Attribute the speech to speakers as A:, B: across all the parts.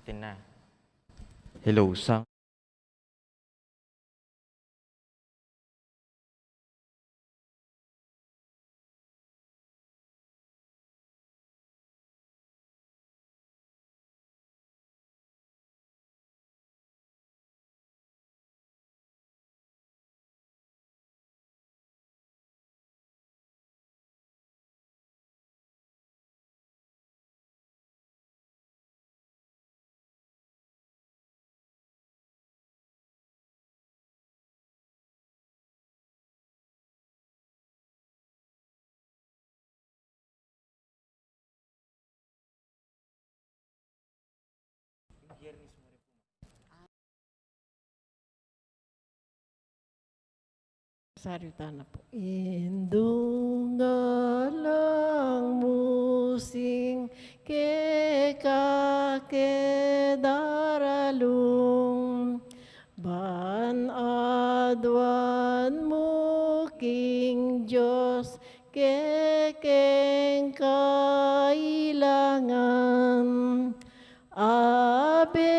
A: natin na. Hello, sang.
B: Salita na po. Indungalang musing ke kakedaralung ban adwan mo King Diyos kekeng kailangan Ave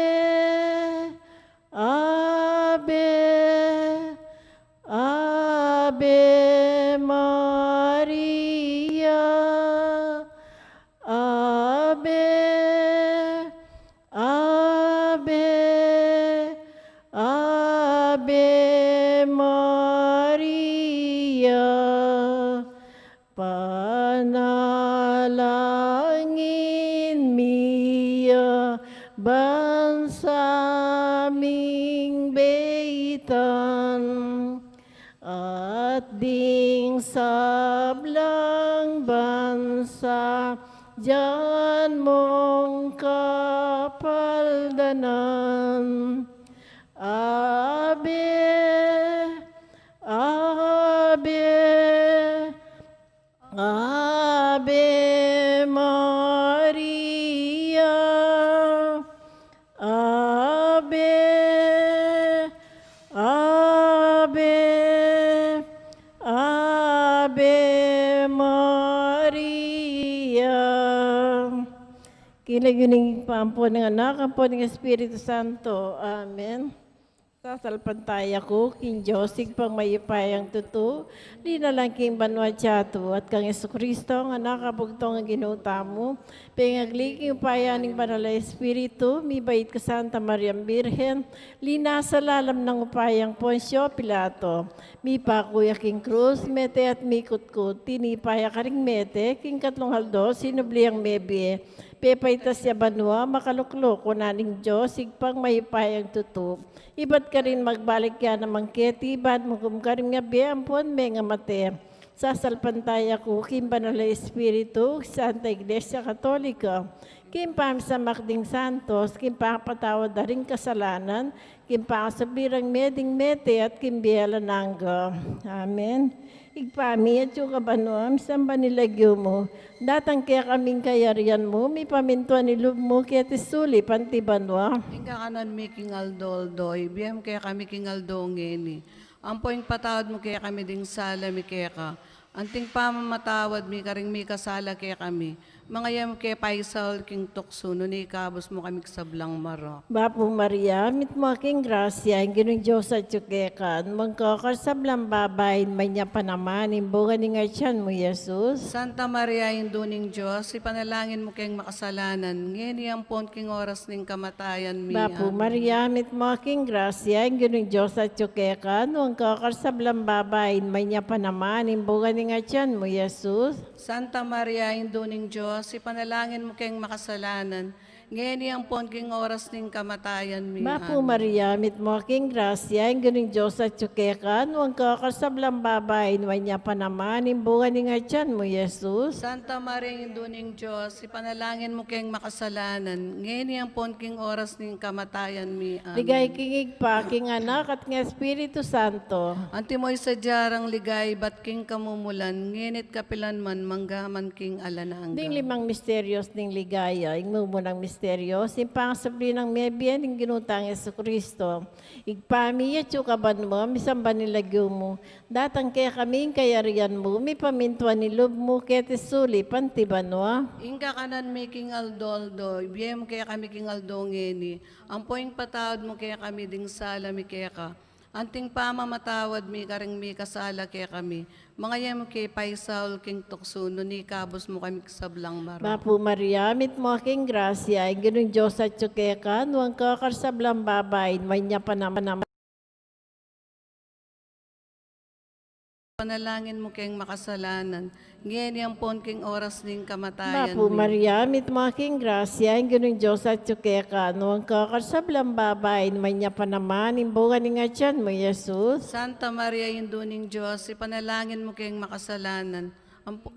B: Ave Ave Maria, Ave, Ave, Ave Maria, panalangin miya bansaming beitan. At ding sablang bansa, diyan mong kapaldanan. Ave, Ave, Ave Maria, Ave, Ave, Ave Maria. Kinaguning pampo ng anak, ang po ng Espiritu Santo. Amen. Sasalpantaya ko, King Josig pang mayupayang tutu, di na lang King Banwachatu, at kang Yesu Kristo, ang anak kabugtong ang ginutamo, pengagliking upayaning banala Espiritu, mi bait ka Santa Maria Birhen, lina sa lalam ng upayang Ponsyo Pilato, mi pakuya King Cruz, mete at mi kutkut, tinipaya ka ring mete, King Katlong Haldo, sinubliang mebie, pepaitas ya banwa, makaluklok, kunaning Diyos, sigpang mayupayang tutu, iba't ka rin magbalik ka na mangketi, ba't magum ka rin nga biyampon, may nga mate. Sasalpantaya ko, Kim Banala Espiritu, Santa Iglesia Katolika, Kim Pam sa Makding Santos, Kim Pakapatawad na rin kasalanan, Kim Pakasabirang meding mete at Kim Biela Nangga. Amen. Igpami at yung kabanuam, samba nilagyo mo. Datang kaya kaming kayarian mo, may pamintuan nilub mo, kaya tisuli, pantibanwa.
C: Hingga kanan mi King Aldo Aldoy, biyam kaya kami King Aldo ngeni. Ang poing patawad mo kaya kami ding sala mi kaya ka. Anting pamamatawad mi karing mi kasala kaya kami. Mga yam kaya paisal King Tukso, ni kabos mo kami sablang maro.
B: Bapo Maria, mit mo aking grasya, ang ginong Diyos at yukekan, magkakarsablang babayin, may niya pa naman, imbungan ni ngartiyan mo, Jesus.
C: Santa Maria, induning Diyos, ipanalangin mo kayong makasalanan, ngeni ang pon king oras ning kamatayan mi.
B: Bapo Maria, mit mo aking grasya, ang ginong Diyos at yukekan, magkakarsablang babayin, may niya pa naman, imbungan ni ngartiyan mo, Jesus.
C: Santa Maria, induning Diyos, ipanalangin mo kayong makasalanan, ngayon ang pon king oras ning kamatayan mi.
B: Bapo Maria, mit mo aking grasya, ang ginong Diyos at yukekan, magkakarsablang babayin, may niya pa naman, imbungan ni ngartiyan mo, Jesus.
C: Santa Maria, induning Diyos, ipanalangin mo kayong makasalanan, ngayon ang pon king oras ning kamatayan mi.
B: Ligay kingig pa, king anak at ng Espiritu Santo.
C: Antimoy sa jarang ligay, bat king kamumulan, nginit kapilan man, manggaman king alanang.
B: Ding limang misterios ning ligaya, ing munang misteryo, simpang sabli ng mebian ng ginutang Yesu Kristo. Igpami at kaban mo, misamba nilagyo mo. Datang kaya kaming kayarian mo, may pamintuan nilob mo, ketisuli, pantibanwa.
C: Inka kanan mi king aldoldo, biyem kaya kami king aldongeni. Ang poing patawad mo kaya kami ding sala mi kaya ka. Anting pamamatawad mi karing mi kasala kaya kami. Mga yem kay paisaul king tuksuno ni kabos mo kami sablang maro.
B: Mapu Maria, mit mo aking grasya, ang ginong Diyos at tsukeka, nuwang kakarsablang babae, may niya pa naman.
C: Panalangin mo kayong makasalanan. Ngayon yung pon king oras ning kamatayan.
B: Mapu Maria, mit mo aking grasya, ang ginong Diyos at tsukeka, nuwang kakarsablang babae, may niya pa naman, imbungan ni nga tiyan mo, Jesus.
C: Santa Maria, Induning Diyos, ipanalangin mo kayong makasalanan.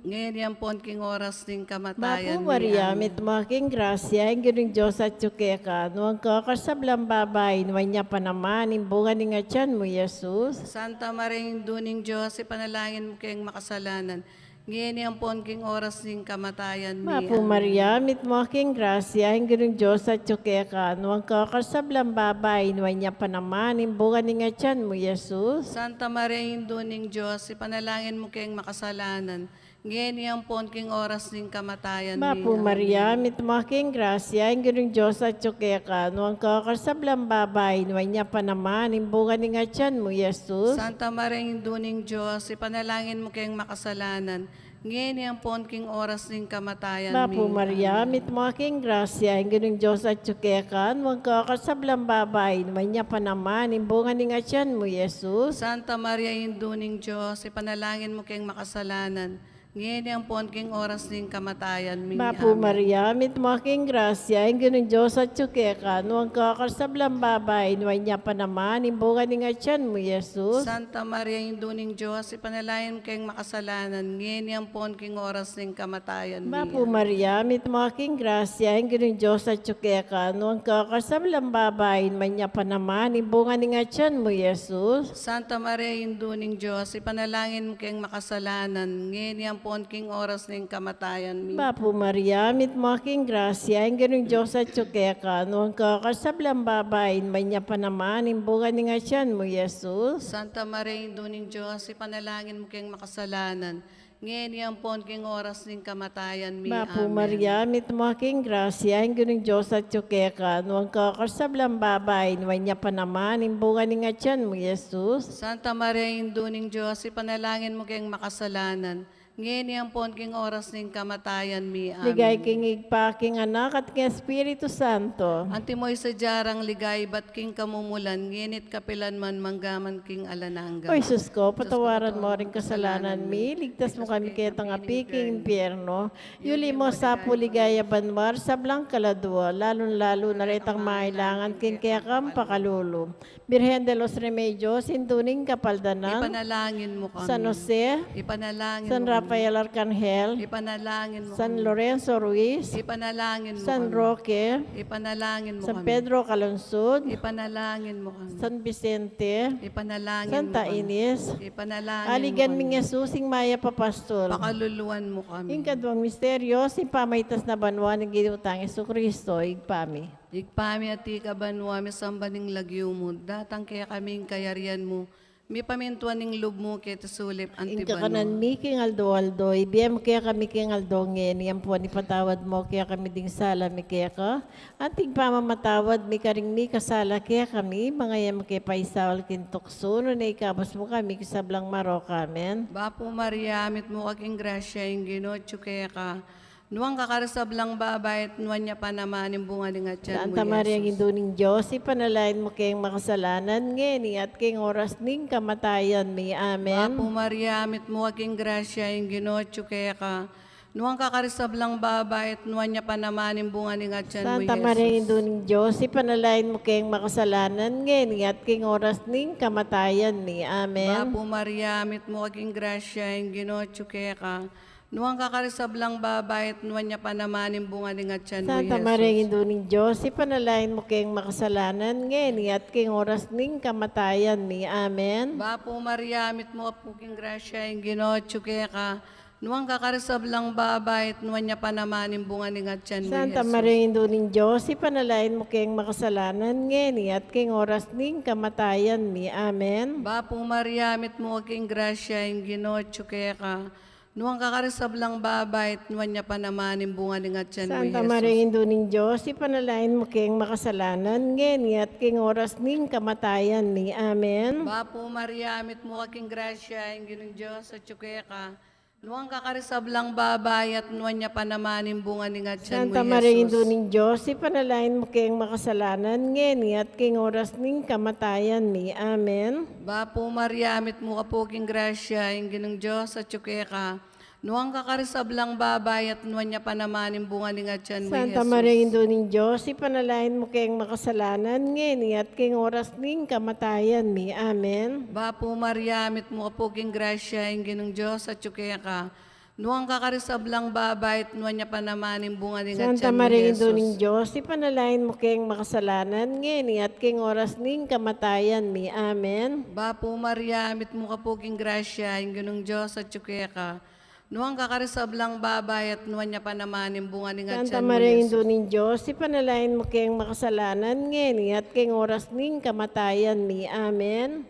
C: Ngayon yung pon king oras ning kamatayan.
B: Mapu Maria,
C: Amen.
B: mit mo aking grasya, ang ginong Diyos at tsukeka, nuwang kakarsablang babae, may niya pa naman, imbungan ni nga tiyan mo, Jesus.
C: Santa Maria, Induning Diyos, ipanalangin mo kayong makasalanan. Ngayon yung pon king oras ning kamatayan.
B: Mapu Maria, mit mo aking grasya, ang ginong Diyos at tsukeka, nuwang kakarsablang babae, may niya pa naman, imbungan ni nga tiyan mo, Jesus.
C: Santa Maria, Induning Diyos, ipanalangin mo kayong makasalanan. Ngayon yung pon king oras ning kamatayan.
B: Mapu Maria, mit mo aking grasya, ang ginong Diyos at tsukeka, nuwang kakarsablang babae, may niya pa naman, imbungan ni nga tiyan mo, Jesus.
C: Santa Maria, Induning Diyos, ipanalangin mo kayong makasalanan. Ngayon yung pon king oras ning kamatayan.
B: Mapu Maria, mit mo aking grasya, ang ginong Diyos at tsukeka, nuwang kakarsablang babae, may niya pa naman, imbungan ni nga tiyan mo, Jesus.
C: Santa Maria, Induning Diyos, ipanalangin mo kayong makasalanan. Ngayon yung pon king oras ning kamatayan.
B: Mapu Maria, mit mo aking grasya, ang ginong Diyos at tsukeka, nuwang kakarsablang babae, may niya pa naman, imbungan ni nga tiyan mo, Jesus.
C: Santa Maria, Induning Diyos, ipanalangin mo kayong makasalanan. Ngayon yung pon king oras ning kamatayan.
B: Mapu Maria, mit mo aking grasya, ang ginong Diyos at tsukeka, nuwang kakarsablang babae, may niya pa naman, imbungan ni nga tiyan mo, Jesus.
C: Santa Maria, Induning Diyos, ipanalangin mo kayong makasalanan. Ngayon yung pon king oras ning kamatayan.
B: Mapu Maria, mit mo aking grasya, ang ginong Diyos at tsukeka, nuwang kakarsablang babae, may niya pa naman, imbungan ni nga tiyan mo, Jesus.
C: Santa Maria, Induning Diyos, ipanalangin mo kayong makasalanan. Ngayon yung pon king oras ning kamatayan.
B: Mapu
C: Amen.
B: Maria, mit mo aking grasya, ang ginong Diyos at tsukeka, nuwang kakarsablang babae, may niya pa naman, imbungan ni nga tiyan mo, Jesus.
C: Santa Maria, Induning Diyos, ipanalangin mo kayong makasalanan. Ngayon yung pon king oras ning kamatayan. Amen.
B: Ligay king igpaking anak at king Espiritu Santo.
C: Antimoy sa jarang ligay, bat king kamumulan, nginit kapilan man manggaman king alanangga.
B: O Jesus ko, patawaran mo rin kasalanan mi, ligtas mo kami kaya tang api king impyerno. Yuli mo sa puligaya banwar, sablang kaladwa, lalong-lalo na retang mailangan king kaya kang pakalulo. Birhen de los Remedios, induning kapaldanan,
C: Ipanalangin mo kami.
B: San Jose,
C: Ipanalangin
B: San
C: mo kami.
B: Rafael Arcangel,
C: Ipanalangin mo
B: San
C: kami.
B: Lorenzo Ruiz,
C: Ipanalangin mo
B: San
C: kami.
B: Roque,
C: Ipanalangin mo
B: San
C: kami.
B: Pedro Calungsod,
C: Ipanalangin mo kami.
B: San Vicente,
C: Ipanalangin
B: Santa
C: mo kami.
B: Ines,
C: Ipanalangin
B: aligan
C: mo kami.
B: ming Yesusing Maya Papastol.
C: Pakaluluan mo kami.
B: Yung kadwang misteryo, si pamaitas na banwa ng ginutang Yesu Kristo, igpami.
C: Igpami at ikabanwa, mi sambaning lagyo mo, datang kaya kaming kayarian mo, mi pamintuan ning lub mo, kaya sulip
B: Inka
C: antibano.
B: kanan mi king aldo-aldo, ibiyam kaya kami king aldongen, yan po ni patawad mo, kaya kami ding sala mi kaya ka. Anting pamamatawad mi karing mi kasala kaya kami, mga yan kaya paisawal kintukso, no na ikabos mo kami, kisablang marok amen.
C: Bapo Maria, mit mo kaking grasya, yung ginotso kaya ka, nuwang kakarasablang babayat, nuwan niya pa naman yung bunga ng atyan mo,
B: Santa Maria,
C: Jesus.
B: Ginduning Diyos, ipanalain mo kayong makasalanan, ngeni at kayong oras ning kamatayan mi, amen.
C: Bapo Maria, mit mo kaking grasya, yung ginotso kaya ka, nuwang kakarasablang babayat, nuwan niya pa naman yung bunga ng atyan mo,
B: Santa
C: Jesus.
B: Maria, Ginduning Diyos, ipanalain mo kayong makasalanan, ngeni at kayong oras ning kamatayan mi, amen.
C: Bapo Maria, mit mo kaking grasya, yung ginotso kaya ka, nuwang kakarisablang babayat, nuwan niya pa naman yung bunga ng atyan mo,
B: Santa
C: Jesus.
B: Maria, Ginduning Diyos, ipanalain mo kayong makasalanan, ngeni at kayong oras ning kamatayan mi, amen.
C: Bapo Maria, mit mo kapuking grasya, yung ginotso kaya ka, Nuang kakarisablang babay, at nuwan niya pa naman yung bunga ni Gatyan mo,
B: Santa
C: Jesus.
B: Maria, Induning Diyos, ipanalain mo kayong makasalanan ngeni at king oras ning kamatayan mi. Amen.
C: Bapo Maria, mit mo aking grasya, yung ginotso kaya ka. Nuang kakarisablang babay, at nuwan niya pa naman yung bunga ni Gatyan mo,
B: Santa
C: Jesus.
B: Maria, Induning Diyos, ipanalain mo kayong makasalanan ngeni at king oras ning kamatayan mi. Amen.
C: Bapo Maria, mit mo aking grasya, yung ginong Diyos at kaya ka. Nuang kakarisablang babay, at nuwan niya pa naman yung bunga ni Gatyan mo,
B: Santa Maria,
C: Jesus.
B: Induning Diyos, ipanalain mo kayong makasalanan ngeni at king oras ning kamatayan mi. Amen.
C: Bapo Maria, amit mo kapuking grasya, yung ginong Diyos at kaya ka. Nuang kakarisablang babay, at nuwan niya pa naman yung bunga ni Gatyan mo,
B: Santa
C: Jesus.
B: Maria, Induning Diyos, ipanalain mo kayong makasalanan ngeni at king oras ning kamatayan mi. Amen.
C: Bapo Maria, amit mo kapuking grasya, yung ginong Diyos at kaya ka. Nuang kakarisablang babay, at nuwan niya pa naman yung bunga ni
B: Santa
C: Gatyan mo,
B: Maria,
C: Jesus.
B: Induning Diyos, ipanalain mo kayong makasalanan ngeni at king oras ning kamatayan mi. Amen.
C: Bapo Maria, amit mo kapuking grasya, yung ginong Diyos at kaya ka. Nuang kakarisablang babay, at nuwan niya pa naman yung bunga ni
B: Santa
C: Gatyan mo,
B: Maria,
C: Jesus.
B: Induning Diyos, ipanalain mo kayong makasalanan ngeni at king oras ning kamatayan mi. Amen.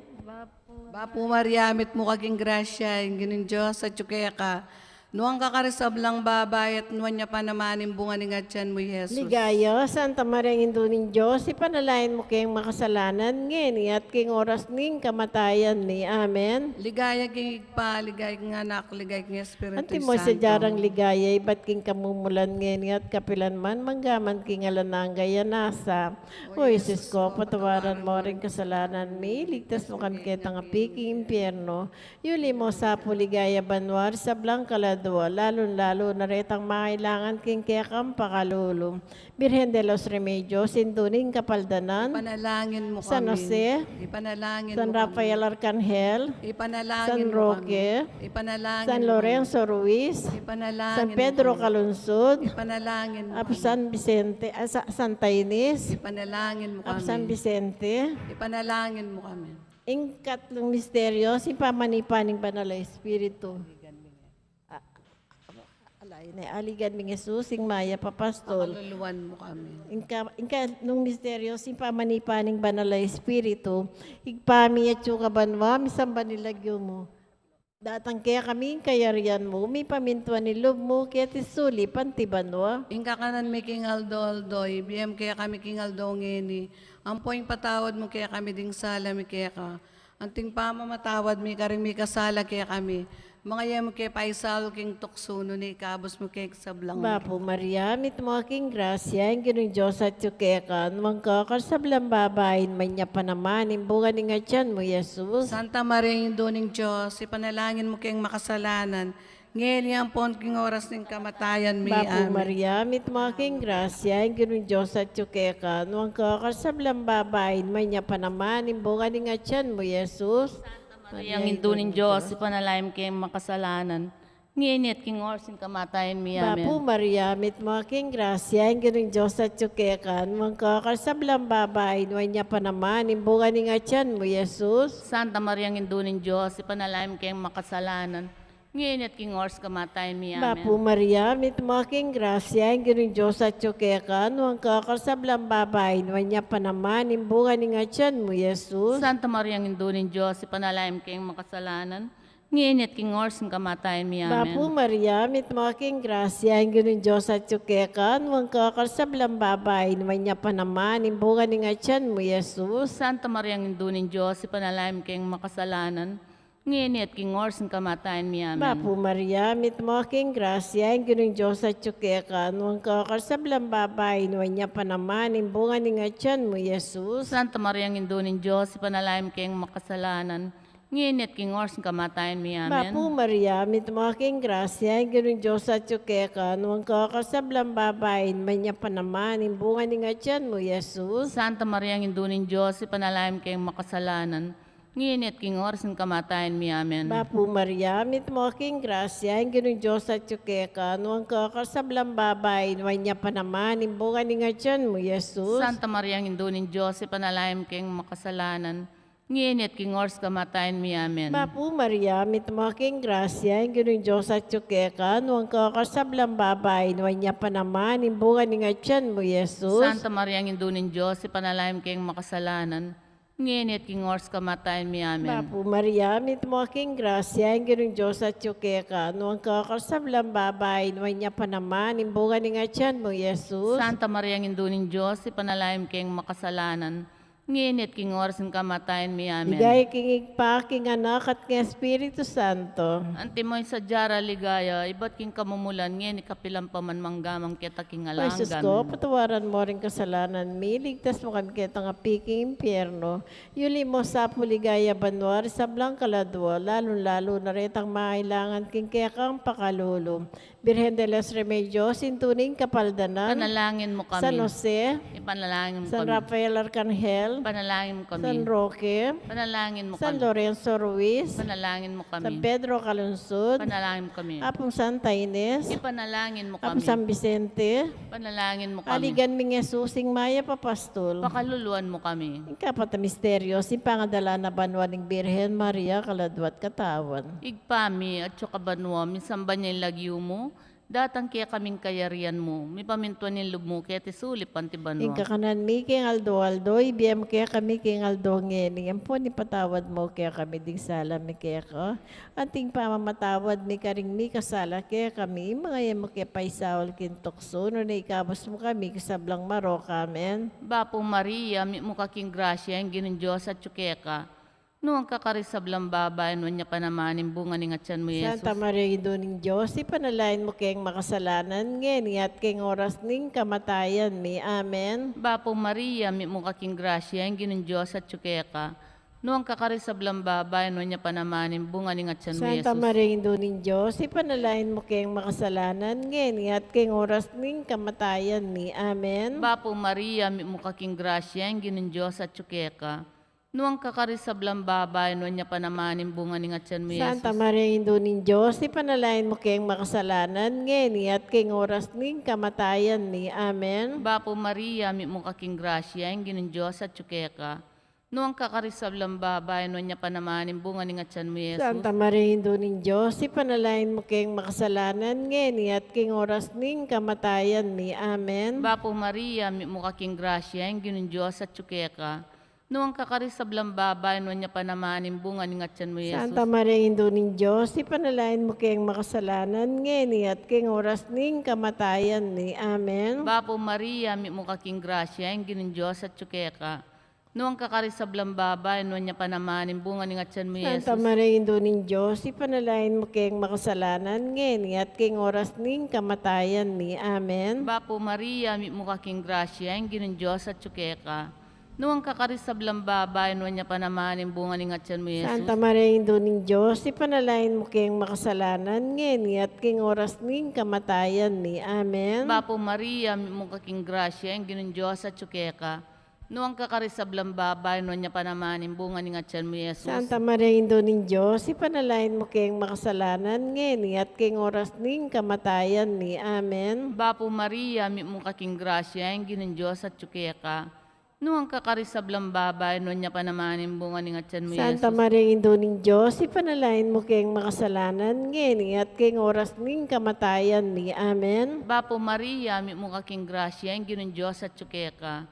C: Bapo Maria, amit mo kaging grasya, yung ginong Diyos at kaya ka. Nuang kakarisablang babay, at nuwan niya pa naman yung bunga ni Gatyan mo, Jesus.
B: Ligaya, Santa Maria, Induning Diyos, ipanalain mo kayong makasalanan ngeni at king oras ning kamatayan mi. Amen.
C: Ligaya king igpa, ligaya king anak, ligaya king Espiritu
B: Anti mo sa
C: Santo.
B: jarang ligaya, iba't king kamumulan ngeni at kapilan man, manggaman king alanang gaya nasa. O Isis ko, patawaran mo rin kasalanan mi, ligtas mo kan kitang apiking impyerno. Yuli mo sa puligaya banwar sa blang kaladwa, lalong-lalo na retang makailangan king kayakang pakalulong. Birhen de los Remedios, Induning Kapaldanan,
C: Ipanalangin mo kami.
B: San Jose,
C: Ipanalangin
B: San
C: mo kami.
B: Rafael Arcangel,
C: Ipanalangin
B: San
C: mo
B: Roque,
C: kami. Ipanalangin
B: San
C: mo
B: Lorenzo Ruiz,
C: kami. Ipanalangin
B: San
C: mo
B: Pedro
C: kami.
B: Calunsud,
C: Ipanalangin mo
B: Ap
C: kami.
B: San Vicente, Santa Ines,
C: Ipanalangin mo
B: Ap San
C: kami.
B: Vicente.
C: Ipanalangin mo kami.
B: Ing katlong misteryo, si pamanipaning banal na Espiritu. Alay na aligan mi Jesus, sing Maya papastol.
C: Pakaluluwan mo kami.
B: Inka nung misteryo, si pamanipaning banal na Espiritu, igpami at yung kabanwa, misamba nilagyo mo. Datang kaya kami, kayarian mo, may pamintuan ni loob mo, kaya tisuli, pantibanwa.
C: Ingka kanan mi kingal doldoy, biyem kaya kami kingal dongeni. Ampoing patawad mo kaya kami ding sala mi kaya ka. Anting pamamatawad mi karing mi kasala kaya kami. Mga yam kaya paisal king tukso no ni kabos mo kaya sablang.
B: Bapo Maria, mit mo aking grasya, ang ginong Diyos at yukekan, mangkakar sa blang babayin, manya pa naman, imbungan ni nga tiyan mo, Jesus.
C: Santa Maria, yung doning Diyos, ipanalangin mo kayong makasalanan. Ngayon yung pon king oras ng kamatayan mi.
B: Bapo
C: Amen.
B: Maria, mit mo aking grasya, ang ginong Diyos at yukekan, mangkakar sa blang babayin, manya pa naman, imbungan ni nga tiyan mo, Jesus.
D: Maria, ang indunin Diyos, ipanalaim kayong makasalanan. Nginit king orsin kamatayan mi.
B: Bapo
D: Amen.
B: Maria, mit mo aking grasya, ang ginong Diyos at yukekan, mangkakar sa blang babayin, manya pa naman, imbungan ni nga tiyan mo, Jesus.
D: Santa Maria, ang indunin Diyos, ipanalaim kayong makasalanan. Nginit king ors kamatayan mi.
B: Bapo
D: Amen.
B: Maria, mit mo aking grasya, ang ginong Diyos at yukekan, huwag kakasablang babae, niya pa naman, imbungan ni nga tiyan mo, Jesus.
D: Santa Maria, ang indunin Diyos, ipanalaim kayong makasalanan. Nginit king orsin kamatayan mi.
B: Bapo
D: Amen.
B: Maria, mit mo aking grasya, ang ginong Diyos at yukekan, huwag kakasablang babae, niya pa naman, imbungan ni nga tiyan mo, Jesus.
D: Santa Maria, ang indunin Diyos, ipanalaim kayong makasalanan. Nginit king orsin kamatayan mi. Amen.
B: Bapo Maria, mit mo aking grasya, ang ginong Diyos at yukekan, huwag kakasablang babae, niya pa naman, imbungan ni nga tiyan mo, Jesus.
D: Santa Maria, ang indunin Diyos, ipanalaim kayong makasalanan. Nginit king orsin kamatayan mi. Amen.
B: Bapo Maria, mit mo aking grasya, ang ginong Diyos at yukekan, huwag kakasablang babae, niya pa naman, imbungan ni nga tiyan mo, Jesus.
D: Santa Maria, ang indunin Diyos, ipanalaim kayong makasalanan. Nginit king orsin kamatayan mi. Amen.
B: Bapo Maria, mit mo aking grasya, ang ginong Diyos at yukekan, huwag kakasablang babae, niya pa naman, imbungan ni nga tiyan mo, Jesus.
D: Santa Maria, ang indunin Diyos, ipanalaim kayong makasalanan. Ngini at king ors kamatayan mi amen.
B: Bapu Maria, mit mo aking grasya, ang ginong Diyos at tsukeka, nuwang kakasablang babay, nuwang niya pa naman, imbungan ni nga tiyan mo, Jesus.
D: Santa Maria, ang indunin Diyos, ipanalangin kayong makasalanan. Ngini at king ors kamatayan mi amen.
B: Bapu Maria, mit mo aking grasya, ang ginong Diyos at tsukeka, nuwang kakasablang babay, nuwang niya pa naman, imbungan ni nga tiyan mo, Jesus.
D: Santa Maria, ang indunin Diyos, ipanalangin kayong makasalanan. Ngini at king ors kamatayan mi amen.
B: Ligay king pa, king anak at king Espiritu Santo.
D: Antimoy sa jara ligaya, iba't king kamumulan, ngini kapilang paman manggamang kita king
B: Jesus
D: alanggan.
B: ko, patawaran mo rin kasalanan mi, ligtas mo kami kita nga piking impyerno. Yuli mo sa puligaya banwar, sa blang kaladwa, lalo-lalo na retang mailangan king kaya kang pakalulo. Birhen de los Remedios, intuning kapaldanan.
D: Panalangin mo kami.
B: San Jose,
D: Ipanalangin mo
B: San
D: kami.
B: Rafael Arcangel,
D: Panalangin mo kami.
B: San Roque,
D: Panalangin mo
B: San
D: kami.
B: Lorenzo Ruiz,
D: Panalangin mo
B: San
D: kami.
B: Pedro Calunsud,
D: Panalangin mo kami.
B: Apong Santa Ines,
D: Ipanalangin mo
B: Apong
D: kami.
B: San Vicente,
D: Panalangin mo kami.
B: aligan ming Jesusing Maya Papastol.
D: Pakaluluan mo kami.
B: Ikapat na misteryo, si pangadala na banwaning Birhen Maria, kaladwat katawan.
D: Igpami at banwa, minsan ba niya lagyo mo? Datang kaya kaming kayarian mo. May pamintuan yung lub mo, kaya tisulip ang tibanwa.
B: Ing kakanan mi king aldo, ibiyam kaya kami king aldo ngeni. Ang po ni patawad mo kaya kami ding sala mi kaya ka. Anting pamamatawad mi karing mi kasala kaya kami. Mga yan mo kaya paisawal kintokso. No na ikabos mo kami kasablang marok. Amen.
D: Bapo Maria, mi mo kaking grasya, ang ginin Diyos at tsukeka. Noong kakarisablang babae, noon niya panamanin bunga ni ngatyan mo, Jesus.
B: Santa Maria, Iduning Diyos, ipanalain mo kayong makasalanan ngeni at kayong oras ning kamatayan mi. Amen.
D: Bapo Maria, mi mo kaking grasya, ang ginin Diyos at tsukeka. Noong kakarisablang babae, noon niya panamanin bunga ni ngatyan mo,
B: Santa
D: Jesus.
B: Maria, Iduning Diyos, ipanalain mo kayong makasalanan ngeni at kayong oras ning kamatayan mi. Amen.
D: Bapo Maria, mi mo kaking grasya, ang ginin Diyos at tsukeka. Noong kakarisablang babae, noon niya panamanin bunga ni ngatyan mo, Jesus.
B: Santa Maria, Iduning Diyos, ipanalain mo kayong makasalanan ngeni at kayong oras ning kamatayan mi. Amen.
D: Bapo Maria, mi mo kaking grasya, ang ginin Diyos at tsukeka. Noong kakarisablang babae, noon niya panamanin bunga ni ngatyan mo, Jesus.
B: Santa Maria, Iduning Diyos, ipanalain mo kayong makasalanan ngeni at kayong oras ning kamatayan mi. Amen.
D: Bapo Maria, mi mo kaking grasya, ang ginin Diyos at tsukeka. Noong kakarisablang babae, noon niya panamanin bunga ni ngatyan mo, Jesus.
B: Santa Maria, Iduning Diyos, ipanalain mo kayong makasalanan ngeni at kayong oras ning kamatayan mi. Amen.
D: Bapo Maria, mi mo kaking grasya, ang ginin Diyos at tsukeka. Noong kakarisablang babae, noon niya panamanin bunga ni ngatyan mo, Jesus.
B: Santa Maria, Iduning Diyos, ipanalain mo kayong makasalanan ngeni at kayong oras ning kamatayan mi. Amen.
D: Bapo Maria, mi mo kaking grasya, ang ginin Diyos at tsukeka. Noong kakarisablang babae, noon niya panamanin bunga ni ngatyan mo, Jesus.
B: Santa Maria, Iduning Diyos, ipanalain mo kayong makasalanan ngeni at kayong oras ning kamatayan mi. Amen.
D: Bapo Maria, mi mo kaking grasya, ang ginin Diyos at tsukeka. Noong kakarisablang babae, noon niya panamanin bunga ni ngatyan mo, Jesus.
B: Santa Maria, Iduning Diyos, ipanalain mo kayong makasalanan ngeni at kayong oras ning kamatayan mi. Amen.
D: Bapo Maria, mi mo kaking grasya, ang ginin Diyos at tsukeka. Noong kakarisablang babae, noon niya panamanin bunga ni ngatyan mo,
B: Santa
D: Jesus.
B: Maria, Iduning Diyos, ipanalain mo kayong makasalanan ngeni at kayong oras ning kamatayan mi. Amen.
D: Bapo Maria, mi mo kaking grasya, ang ginin Diyos at tsukeka.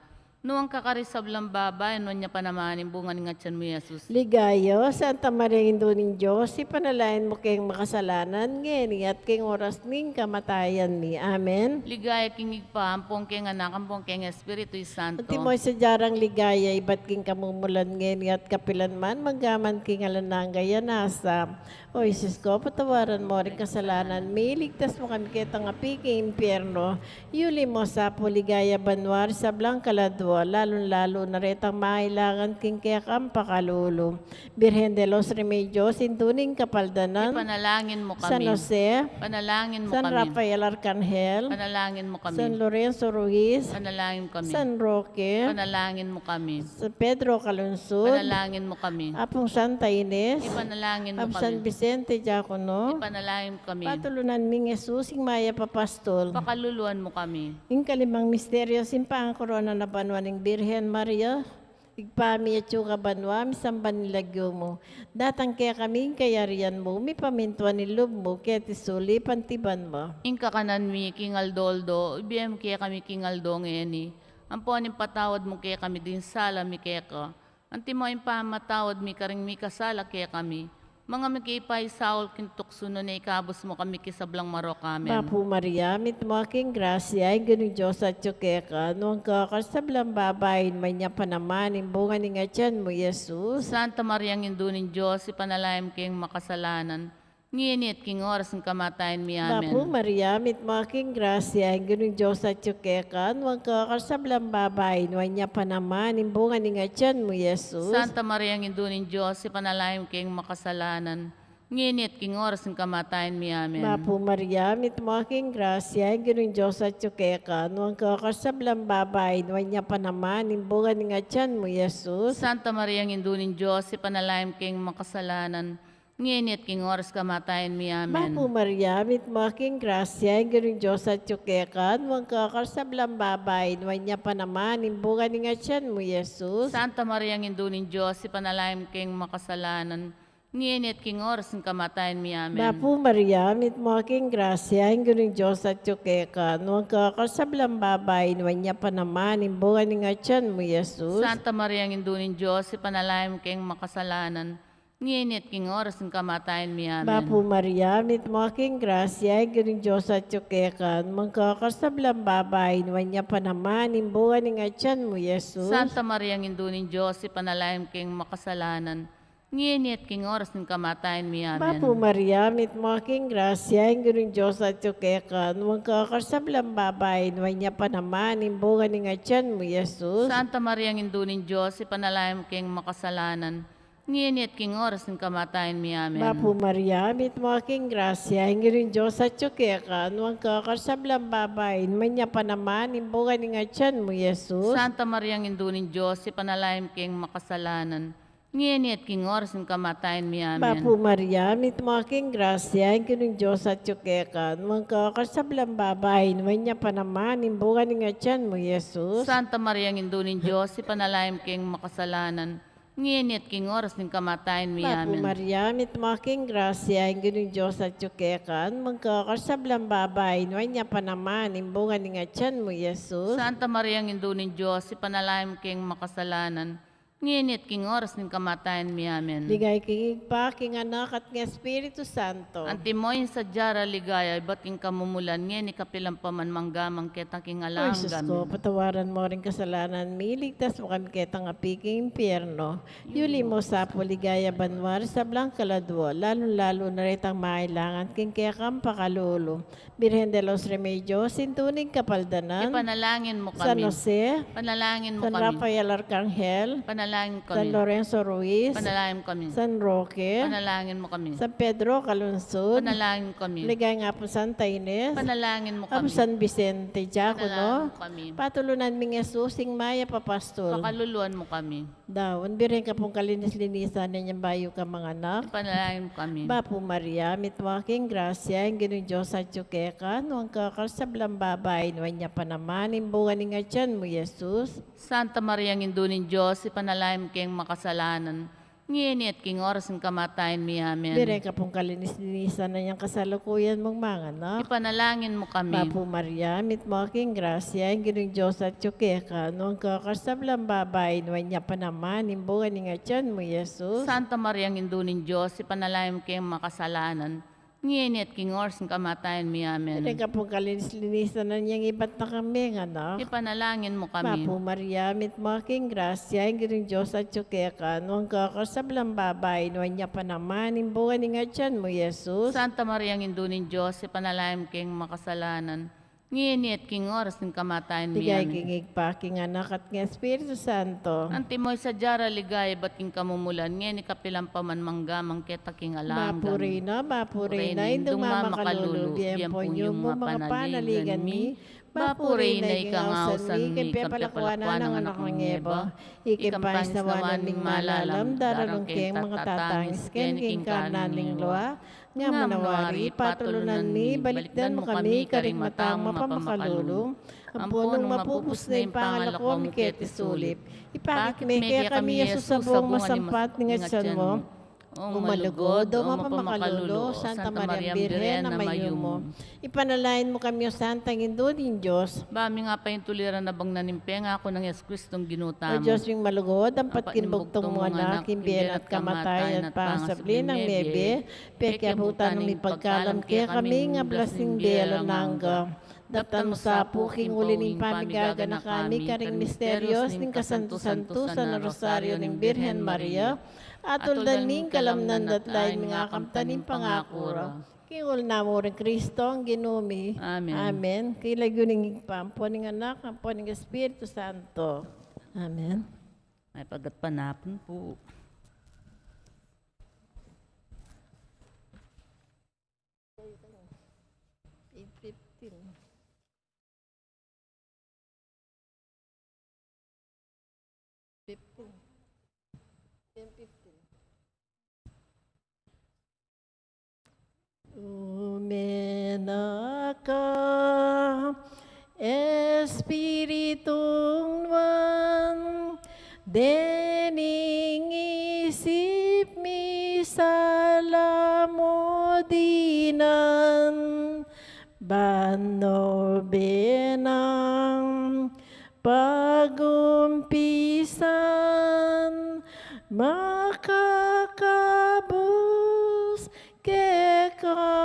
D: Noong kakarisablang babae, noon niya panamanin bunga ni ngatyan mo, Jesus.
B: Ligayo, Santa Maria, Iduning Diyos, ipanalain mo kayong makasalanan ngeni at kayong oras ning kamatayan mi. Amen.
D: Ligaya king igpaampong keng anak, ampong keng Espiritu Santo.
B: At mo sa jarang ligaya, iba't king kamumulan ngeni at kapilan man, magaman king alanangga nasa. O Isus ko, patawaran mo rin kasalanan. May ligtas mo kami kitang api king impyerno. Yuli mo sa puligaya banwar sa blang kaladwa, lalong-lalo na retang mailangan king kaya kang pakalulo. Birhen de los Remedios, intuning kapaldanan.
D: Panalangin mo
B: San
D: kami.
B: Jose,
D: Panalangin mo
B: San
D: kami.
B: Rafael Arcangel,
D: Panalangin mo kami.
B: San Lorenzo Ruiz,
D: Panalangin kami.
B: San Roque,
D: Panalangin mo kami.
B: San Pedro Calunsud,
D: Panalangin mo kami.
B: Apong Santa Ines,
D: Ipanalangin mo
B: Apong San
D: kami.
B: Vicente Diacono,
D: Ipanalangin mo kami.
B: patulunan ming Jesus, ing Maya Papastol.
D: Pakaluluan mo kami.
B: Ing kalimang misteryo, simpang korona na banwaning Birhen Maria, Igpami at yung kabanwa, misamban nilagyo mo. Datang kaya kami, kayarian mo, mi pamintuan nilob mo, kaya tisuli, pantiban mo.
D: Inka kanan mi kingaldoldo, ibiyem kaya kami kingaldong eni. Amponin patawad mo kaya kami din sala mi kaya ka. Anti mo yung pamatawad mi karing mi kasala kaya kami. Mga mikipay saul kintukso no na ikabos mo kami kisablang maro kami.
B: Bapu Maria, mit mo aking grasya, ay ganun Diyos at tsukeka, noong kakasablang babayin, may niya pa naman, imbungan ni nga tiyan mo, Jesus.
D: Santa Maria ng Indunin Diyos, ipanalangin kayong makasalanan. Nginit king oras ng kamatayan mi amen.
B: Bapu Maria, mit mo aking grasya, ay ganun Diyos at tsukeka, noong kakasablang babayin, may niya pa naman, imbungan ni nga tiyan mo, Jesus.
D: Santa Maria ng Indunin Diyos, ipanalangin kayong makasalanan. Nginit king oras ng kamatayan mi amen.
B: Bapu Maria, mit mo aking grasya, ay ganun Diyos at tsukeka, noong kakasablang babayin, may niya pa naman, imbungan ni nga tiyan mo, Jesus.
D: Santa Maria ng Indunin Diyos, ipanalangin kayong makasalanan. Nginit king oras kamatayan mi amen.
B: Bapu Maria, mit mo aking grasya, ang ganun Diyos at tsukeka, nuwang kakasablang babae, nuwan niya pa naman, imbungan ni nga tiyan mo, Jesus.
D: Santa Maria ng Indunin Diyos, ipanalangin kayong makasalanan. Nginit king oras ng kamatayan mi amen.
B: Bapu Maria, mit mo aking grasya, ang ganun Diyos at tsukeka, nuwang kakasablang babae, nuwan niya pa naman, imbungan ni nga tiyan mo, Jesus.
D: Santa Maria ng Indunin Diyos, ipanalangin kayong makasalanan. Nginit king oras ng kamatayan mi amen.
B: Bapu Maria, mit mo aking grasya, ang ganun Diyos at tsukeka, nuwang kakasablang babae, nuwan niya pa naman, imbungan ni nga tiyan mo, Jesus.
D: Santa Maria ng Indunin Diyos, ipanalangin kayong makasalanan. Nginit king oras ng kamatayan mi amen.
B: Bapu Maria, mit mo aking grasya, ang ganun Diyos at tsukeka, nuwang kakasablang babae, nuwan niya pa naman, imbungan ni nga tiyan mo, Jesus.
D: Santa Maria ng Indunin Diyos, ipanalangin kayong makasalanan. Nginit king oras ng kamatayan mi amen.
B: Bapu Maria, mit mo aking grasya, ang ganun Diyos at tsukeka, nuwang kakasablang babae, nuwan niya pa naman, imbungan ni nga tiyan mo, Jesus.
D: Santa Maria ng Indunin Diyos, ipanalangin kayong makasalanan. Nginit king oras ng kamatayan mi amen.
B: Bapu Maria, mit mo aking grasya, ang ganun Diyos at tsukeka, nuwang kakasablang babae, nuwan niya pa naman, imbungan ni nga tiyan mo, Jesus.
D: Santa Maria ng Indunin Diyos, ipanalangin kayong makasalanan. Nginit king oras ng kamatayan mi
B: Bapu
D: amen.
B: Maria, mit mo aking grasya, ang ganun Diyos at tsukeka, nuwang kakasablang babae, nuwan niya pa naman, imbungan ni nga tiyan mo, Jesus.
D: Santa Maria ng Indunin Diyos, ipanalangin kayong makasalanan. Nginit king oras ng kamatayan mi amen.
B: Ligay king pa, king anak at ng Espiritu Santo.
D: Antimoy sa jara ligaya, ba't king kamumulan, ngayon ikapilang paman manggamang ketang king
B: O
D: alang
B: Jesus ko,
D: gamin.
B: patawaran mo rin kasalanan, miligtas mo kami ketang apiking impyerno. Yuli mo sa puligaya banwar sa Blancaladwo, lalo-lalo na rin ang mailangan king kaya kang pakalulo. Birhen de los Remedios, sintuning kapaldanan.
D: Ipanalangin mo
B: San
D: kami.
B: Jose,
D: Panalangin mo
B: San
D: kami.
B: Rafael Arcangel,
D: Panalangin
B: San
D: kami.
B: Lorenzo Ruiz,
D: Panalangin kami.
B: San Roque,
D: Panalangin mo kami.
B: San Pedro Calunsud,
D: Panalangin kami.
B: ligay nga po Santa Ines,
D: Panalangin mo
B: Apo
D: kami.
B: San Vicente, Diacono,
D: Panalangin mo kami.
B: patulunan ming Jesus, sing Maya Papastol.
D: Pakaluluan mo kami.
B: Daon, birin ka pong kalinis-linisan ninyang bayo ka mga anak.
D: Panalangin mo kami.
B: Bapu Maria, mitwaking grasya, ang ganun Diyos sa tsukeka, nuwang kakasablang babae, nuwan niya pa naman, imbungan ni nga tiyan mo, Jesus.
D: Santa Maria ng Indunin Diyos, ipanalangin kayong makasalanan. Nginit king oras ng kamatayan mi amen.
B: Birin ka pong kalinis-linisan ninyang kasalukuyan mong mga anak.
D: Ipanalangin mo kami.
B: Bapu Maria, mitwaking grasya, ang ganun Diyos sa tsukeka, nuwang kakasablang babae, nuwan niya pa naman, imbungan ni nga tiyan mo, Jesus.
D: Santa Maria ng Indunin Diyos, ipanalangin kayong makasalanan. Nginit king oras ng kamatayan mi amen.
B: Birin ka pong kalinis-linisan ninyang iba't na kami, anak.
D: Ipanalangin mo kami.
B: Bapu Maria, mitwaking grasya, ang ganun Diyos sa tsukeka, nuwang kakasablang babae, nuwan niya pa naman, imbungan ni nga tiyan mo, Jesus.
D: Santa Maria ng Indunin Diyos, ipanalangin kayong makasalanan. Nginit king oras ng kamatayan mi
B: Ligay
D: amen.
B: kingig pa, king anak at ng Espiritu Santo.
D: Antimoy sa jara ligay, ba't king kamumulan, ngayon ikapilang paman manggamang kita king alang gamin.
B: Bapurina, indong mamakalulu, biyem po niyo mo mga panaligan mi, Bapurina, ikangausan mi, kempepalakwanan ng anak ng Eba, ikimpais na wanan ning malalam, daralong king mga tatangis, ken king kanan ning luwa, nga manawari, patulunan mi, balikdan mo kami, karing matang mapamakalulong, ampunong mapupus na yung pangalako, miketi sulip. Ipakit me, kaya kami Yesus sa buong masampat, ningatsan mo, umalugod, o mapamakalulo, Santa Maria Birhen na mayumo. Ipanalain mo kami o Santang Indunin Diyos.
D: Bami nga pa yung tuliran na bang nanimpeng ako ng Yesus Kristong
B: O
D: ginutamo.
B: Diyos yung malugod, ang patkinbugtong mo anak, imbiyan at kamatayan at pangasabli ng mebe, pekyabutan ng ipagkalam kaya kami nga blasing belo nangga. Daptan mo sa puking ulining pamigaga na kami, karing misterios, ning kasanto-santusan na rosaryo ng Birhen Maria, at uldan ning kalamnan datlain mga kamtaning pangakura. Kingol na mo rin Kristo ang ginumi.
D: Amen.
B: Amen. Kilaguning ipampo ng anak, ang po ng Espiritu Santo. Amen.
D: Ay pagat panapon po.
B: Umenaka Espiritong Nuan, dening isip mi salamodinan, bano benang pagumpisan, makakabus ke kamingan,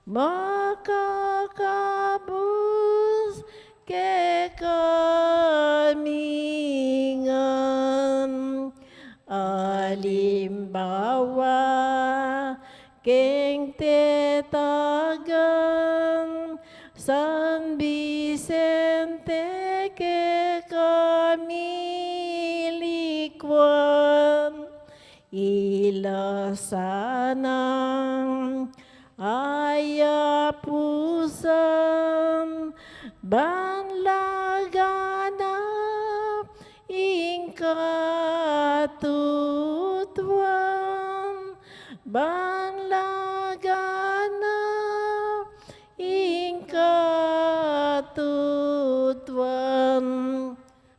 B: makakabus ke kamingan. Alimbawa keng tetagan, San Vicente ke kami likwan, ilasanang ayapusan, banlaganap ingkatutuan, banlaganap ingkatutuan.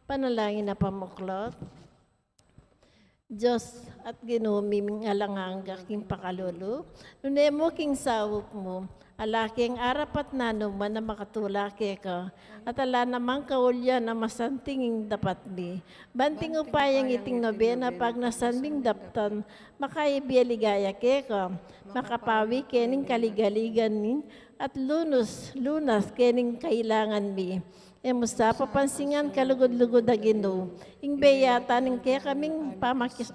B: Panalangin na pamuklot. Diyos at ginumiming alanganga king pakalulu, nunemo king sawok mo, alaking arapat na naman na makatulake ka, at ala namang kaulya na masantinging dapat mi. Banting upayang iting nobena pag nasanding daptan, makaibiyaligaya ke ka, makapawi kening kaligaligan ni, at lunas kening kailangan mi. Emusta papansingan kalugod-lugod na Ginoo, ing beyata ning kaya kaming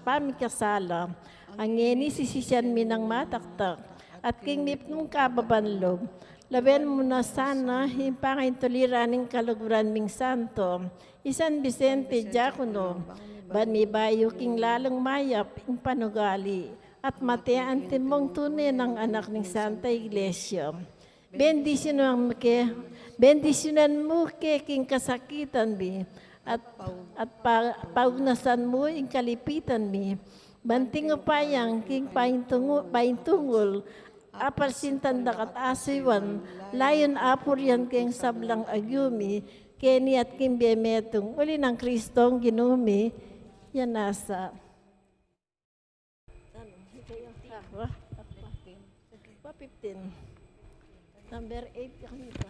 B: pamikasala, ang ngeni sisisyan mi ng mataktak, at king mipnong kababanlog, laben mo na sana yung pangintulira ning kaluguran ming santo, Isan Vicente Diacono, ban mi bayo king lalong mayap ing panugali, at matean timong tunay ng anak ng Santa Iglesia. Bendisyonan mo ke king kasakitan mi, at paugnasan mo ing kalipitan mi. Banting upayang king paintungol, apal sintan dakat asiwan, layon apur yan king sablang agyumi, keni at king bemetong, uli ng Kristong ginumi, yan nasa. 15. Number 8 kami pa.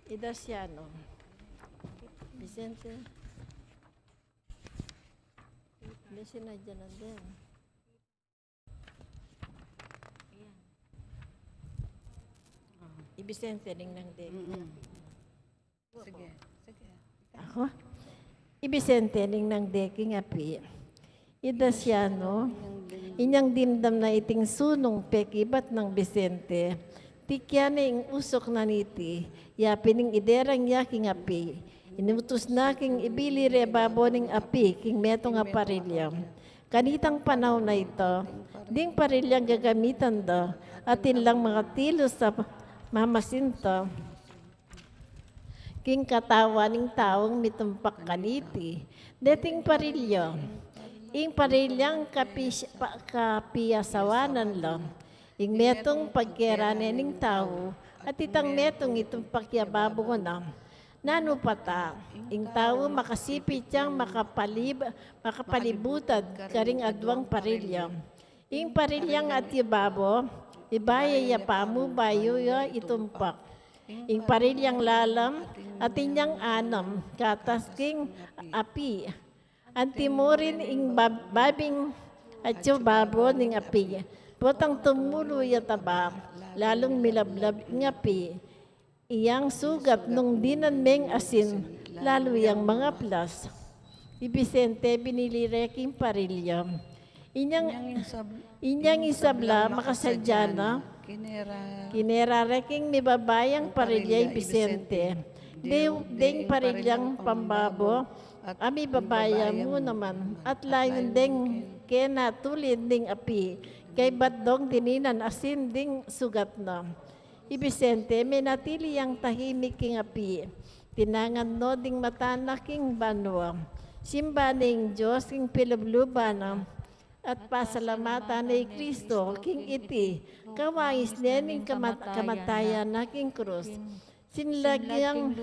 B: Idasiano. Vicente. Hindi sinadya na din. Vicente ning nang din.
C: Sige, sige.
B: Ako? Vicente ning nang deking api. Idasiano. Inyang dindam na iting sunong pekibat ng Vicente, tikyan na ing usok na niti, yapining iderang yaking api, inutos na king ibili rebabo ning api, king metong aparilyam. Kanitang panahon na ito, ding parilyang gagamitan da, atin lang mga tilos sa mamasinta. king katawa ning taong mitumpak kaniti. Dating parilyo, ing parilyang kapiyasawanan lang, ing metong pagkirane ning tao, at itang metong itumpak yababo ko na, nano pata, ing tao makasipit siyang makapalibutad karing adwang parilya. Ing parilyang at yababo, ibaya yapamu bayo ya itumpak. Ing parilyang lalam at inyang anam, katas king api. Antimurin ing babing at babo ning api. Potang tumulo yataba, lalong milablab ng api. Iyang sugat nung dinanmeng asin, lalo yang mga plas. Ibisente binilireking parilyam. Inyang isabla makasadyana, kinerareking mibabayang parilyay Vicente. Deng parilyang pambabo, ami babaya mo naman, at layon deng kena tulid ding api, kay batdong dininan asin ding sugat na. Ibisente, may natili ang tahimik king api, tinangan no ding matana king banwa, simba ning Diyos king pilublubana, at pasalamatan ni Kristo king iti, kawais ning kamatayan na king krus. Sinlagyang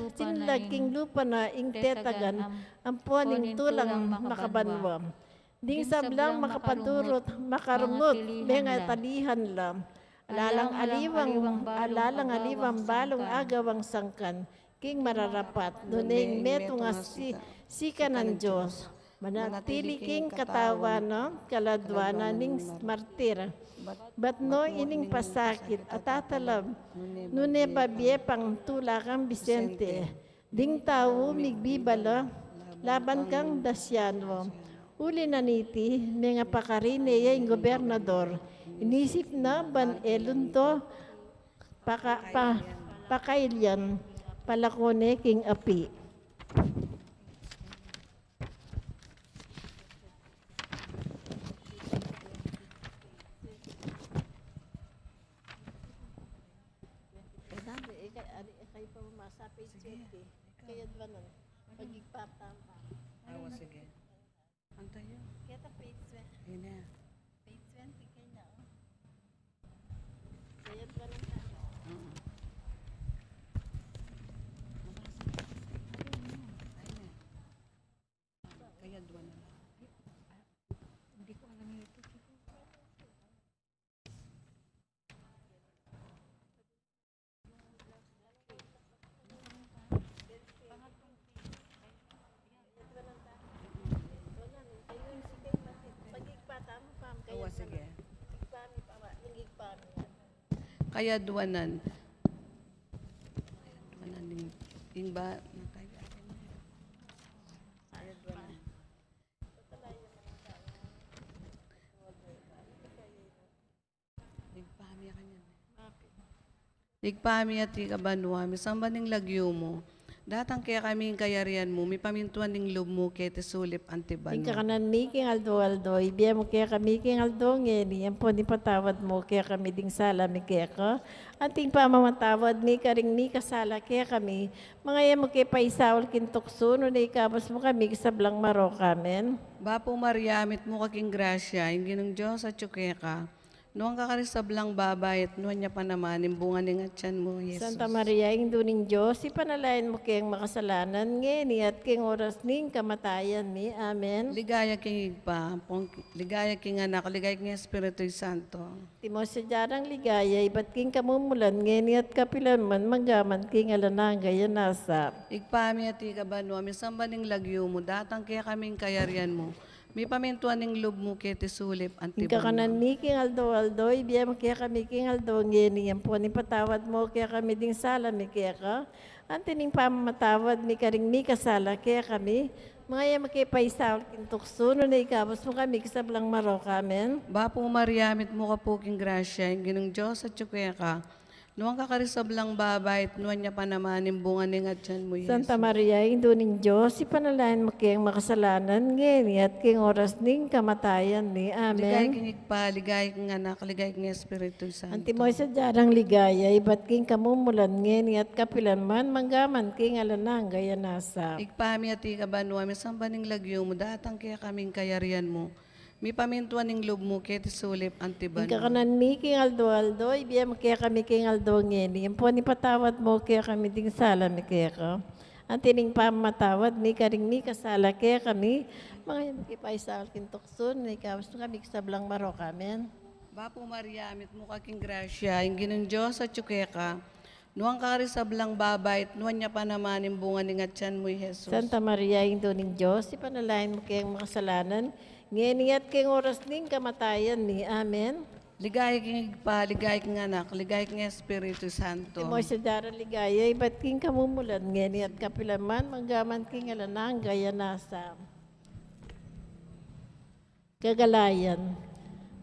B: lupa na ing tetagan, ang puaning tulang makabanwam. Ding sablang makapadurot, makarungot, mga talihan lam. Alalang aliwang balong agawang sangkan, king mararapat, nuning metong sika ng Diyos. Manatili king katawana, kaladwana ning martir. But no ining pasakit at tatalab, nune babye pang tulakang Vicente. Ding tao migbibala, laban kang dasyano. Uli na niti, mga pakarine yung gobernador. Inisip na ban elunto, pakailyan, palakone king api. Kaya ba nun? Pagigpapampa.
C: Awa, sige. Antayo.
B: Kaya ta page 20.
C: Yun na.
B: Page 20 kaya na. Kaya ba nun tayo?
C: Kaya dua na lang. Awa, sige. Kaya duwanan. Duwanan yung ba? Kaya duwanan. Nagpahami ka niyan. Nagpahami at ikabanuami. Samba ning lagyo mo. Datang kaya kaming kayarian mo, may pamintuan ning loob mo kaya tesulip antibano.
B: Ing kakanan mi king aldo, ibiya mo kaya kami king aldo ngeni, yan po ni patawad mo kaya kami ding sala mi kaya ka. Anting pamamatawad mi karing mi kasala kaya kami, mga yan mo kaya paisawal kintukso, no na ikabas mo kami kisablang maro kamen.
C: Bapo Mariamit mo kaking grasya, yung ginong Diyos at ka. Noong kakarisablang babayat, noon niya pa naman, imbunga ng atyan mo, Jesus.
B: Santa Maria, ing duning Diyos, ipanalain mo kayang makasalanan ngeni at king oras ning kamatayan mi. Amen.
C: Ligaya king igpa, ligaya king anak, ligaya king Espiritu Santo.
B: Timo sa jarang ligaya, iba't king kamumulan ngeni at kapilan man, magaman king alananga yan nasa.
C: Igpami at ikabano, misamba ning lagyo mo, datang kaya kaming kayarian mo. May pamintuan ng loob mo kaya tesulip
B: Ing
C: antibano.
B: kakanan mi king aldo, ibiya mo kaya kami king aldo ngeni, yan po ni patawad mo kaya kami ding sala mi kaya ka. Antining pamamatawad mi karing mi kasala kaya kami, mga yan makipaisawal kintukso, no na ikabos mo kami kisablang maro kamen.
C: Bapo Mariamit mo ka po king grasya, yung ginong Diyos at ka. Nuwang kakarisablang babait, nuwan niya pa naman yung bunga ni nga dyan mo,
B: Santa
C: Jesus.
B: Maria, Indo ning Diyos, ipanalain mo kayang makasalanan, ngayon at king oras ning kamatayan ni.
C: Ligay
B: Amen.
C: kingig pa, ligay king anak, ligay king Espiritu Santo.
B: Antimoy sa jarang ligaya, ibat king kamumulan, ngayon at kapilan man, manggaman king alanang gaya nasa.
C: Igpami at ikabanwa, may sambaning lagyo mo, datang kaya kaming kayarian mo. Mi pamintuan ning loob mo, kaya tisulip
B: Ing
C: antiban.
B: kakanan mi king aldo, ibiyam kaya kami king aldo ngayon. Yung po ni patawad mo, kaya kami ding sala mi kaya ka. Ang tining pamatawad, ni karing mi kasala, kaya kami, mga himikipay sa alkintoksun, ni kawas kami sablang marok, amen.
C: Bapo Maria, amit mo kaking grasya, yung ginong Diyos at tsukeka, nuwang karisablang babait, nuwan niya pa naman yung bunga ni nga tiyan mo, Jesus.
B: Santa Maria, Indo ning Diyos, ipanalain mo kayang makasalanan, ngayon at king oras ning kamatayan ni. Amen.
C: Ligay king pa, ligay king anak, ligay king Espiritu Santo.
B: Timoy sa dara ligaya, ibat king kamumulan, ngayon at kapilaman, manggaman king alanang gaya nasa. Kagalayan.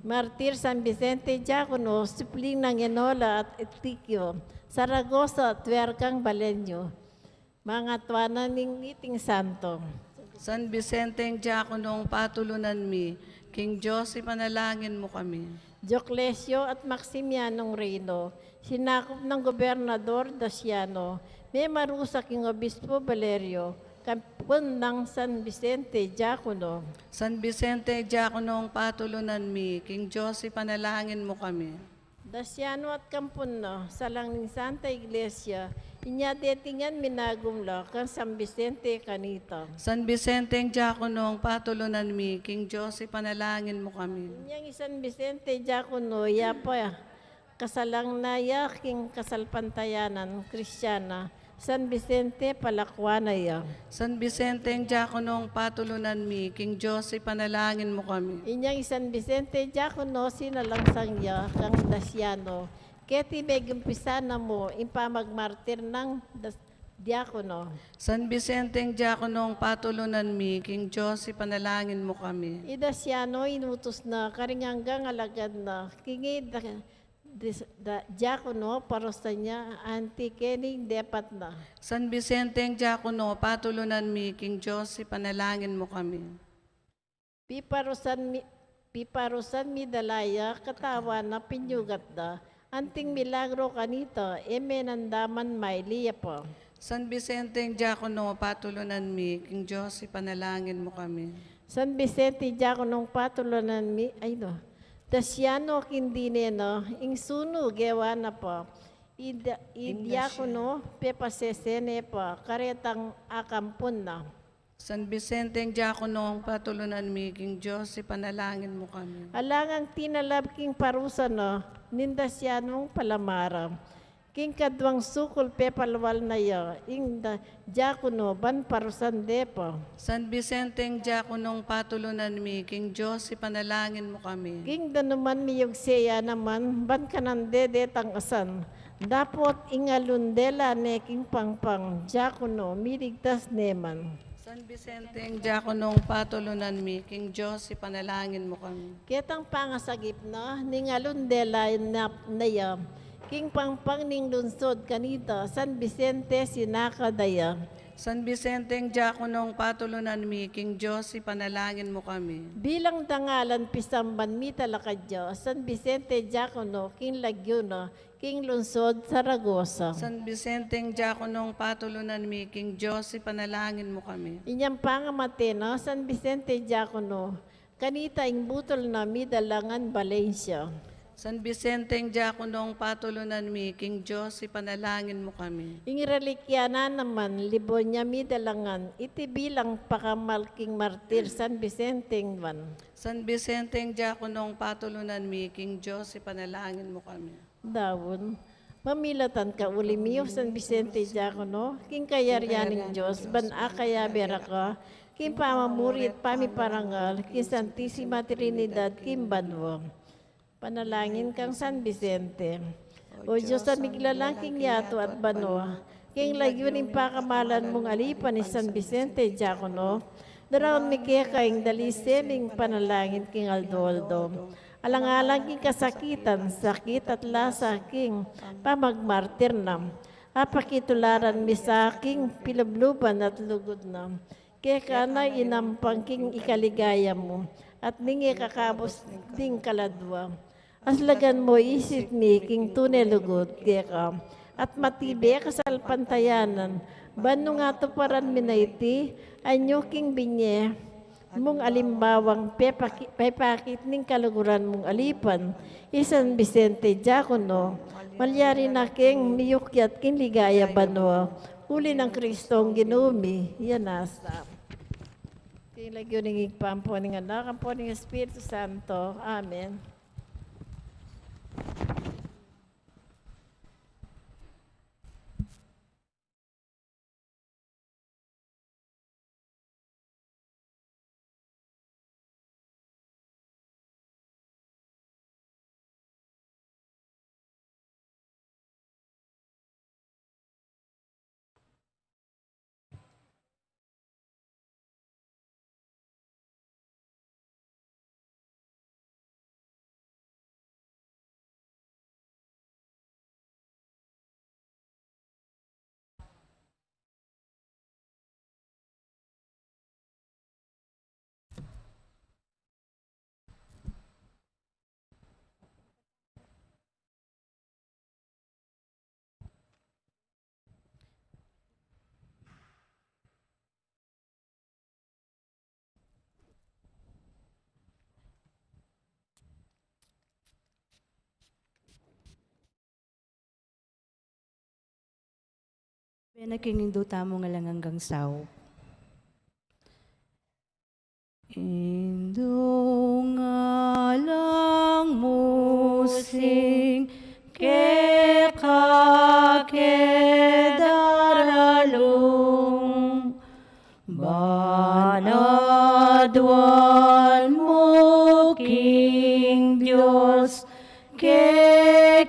B: Martir San Vicente Diacono, supling ng Enola at Etikyo, Saragosa at Tuercang Balenyo, mga tuwanan ng ngiting santo.
C: San Vicente ang diakonong patulunan mi, King Diyos, ipanalangin mo kami.
B: Dioclesio at Maximianong Reino, sinakop ng Gobernador Daciano, may marusa king Obispo Valerio, kampun ng San Vicente Diacono.
C: San Vicente ang diakonong patulunan mi, King Diyos, ipanalangin mo kami.
B: Daciano at Campuno, salang ng Santa Iglesia, inya detingan minagumla kan San Vicente kanito.
C: San Vicente ang diakonong patulunan mi, King Diyos, ipanalangin mo kami.
B: Inyang San Vicente Diacono, yapa kasalang naya king kasalpantayanan, Kristiyana, San Vicente Palakwanaya.
C: San Vicente ang diakonong patulunan mi, King Diyos, ipanalangin mo kami.
B: Inyang San Vicente Diacono, sinalangsang ya kang Daciano, keti megumpisa na mo, impamagmartir ng Diacono.
C: San Vicente ang diakonong patulunan mi, King Diyos, ipanalangin mo kami.
B: Daciano, inutos na karinganggang alagad na, kingi Diacono, parosa niya, antikening depat na.
C: San Vicente ang diakono, patulunan mi, King Diyos, ipanalangin mo kami.
B: Piparusan mi dalaya, katawa na pinyugat na, anting milagro kanito, nandaman may liya po.
C: San Vicente ang diakono, patulunan mi, King Diyos, ipanalangin mo kami.
B: San Vicente Diaconong patulunan mi, ay no, Daciano kindineno, ing sunu gewa na po, Diacono pepasesene po, karetang akampun na.
C: San Vicente ang diakono, patulunan mi, King Diyos, ipanalangin mo kami.
B: Alangang tinalab king parusa no, nindasyanong palamara. King kadwang sukul pepalwal na yo, ing diakono ban parusan depo.
C: San Vicente ang diakonong patulunan mi, King Diyos, ipanalangin mo kami.
B: King danuman miyog seya naman, ban kanande detang asan. Dapot ingalundela ne king pangpang, diakono, miligtas neman.
C: San Vicente ang diakonong patulunan mi, King Diyos, ipanalangin mo kami.
B: Ketang pangasagip na, ningalundela na yo, king pangpang ning lunsod kanita, San Vicente sinakadaya.
C: San Vicente ang diakonong patulunan mi, King Diyos, ipanalangin mo kami.
B: Bilang dangalan pisamban mi talakadyo, San Vicente Diacono, king Lagyuno, king lunsod Saragosa.
C: San Vicente ang diakonong patulunan mi, King Diyos, ipanalangin mo kami.
B: Inyang pangamateno, San Vicente Diacono, kanita ing butol na mi dalangan Valencia.
C: San Vicente ang diakonong patulunan mi, King Diyos, ipanalangin mo kami.
B: Ing relikyana naman, libon niya mi dalangan, iti bilang pakamalking martir San Vicente van.
C: San Vicente ang diakonong patulunan mi, King Diyos, ipanalangin mo kami.
B: Dawon, mamilatan ka uli miyo San Vicente Diacono, king kayaryaning Diyos, ban akaya beraka, king pamamurit pamiparangal, king Santissima Trinidad, king banwo. Panalangin kang San Vicente. O Diyos sa miglalangking yato at banwa, king lagyunin pakamalan mong alipan ni San Vicente Diacono, daraon mi kaya kaing daliseming panalangin king Aldoldo. alang-alang king kasakitan, sakit at lasa king pamagmartir nam. Apakitularan mi sa aking pilubluban at lugod na. Kaya ka na inampang king ikaligaya mo, at ningi kakabos ding kaladwa. Aslagan mo isip mi king tunay lugod, kaya ka, at matibe kasalpantayanan, bano nga to paran minaiti, anyo king binye, mong alimbawang pepakit ning kaluguran mong alipan, Isan Vicente Diacono, malyari na king miyukyat king ligaya bano, uli ng Kristong ginumi, yan nasa. Lagyo ng igpampo ng anak, ang po ng Espiritu Santo. Amen.
E: Pinakingduta mo nga lang hanggang saw. Indo nga lang musing ke kakedaralong banadwan mo King Diyos kekeng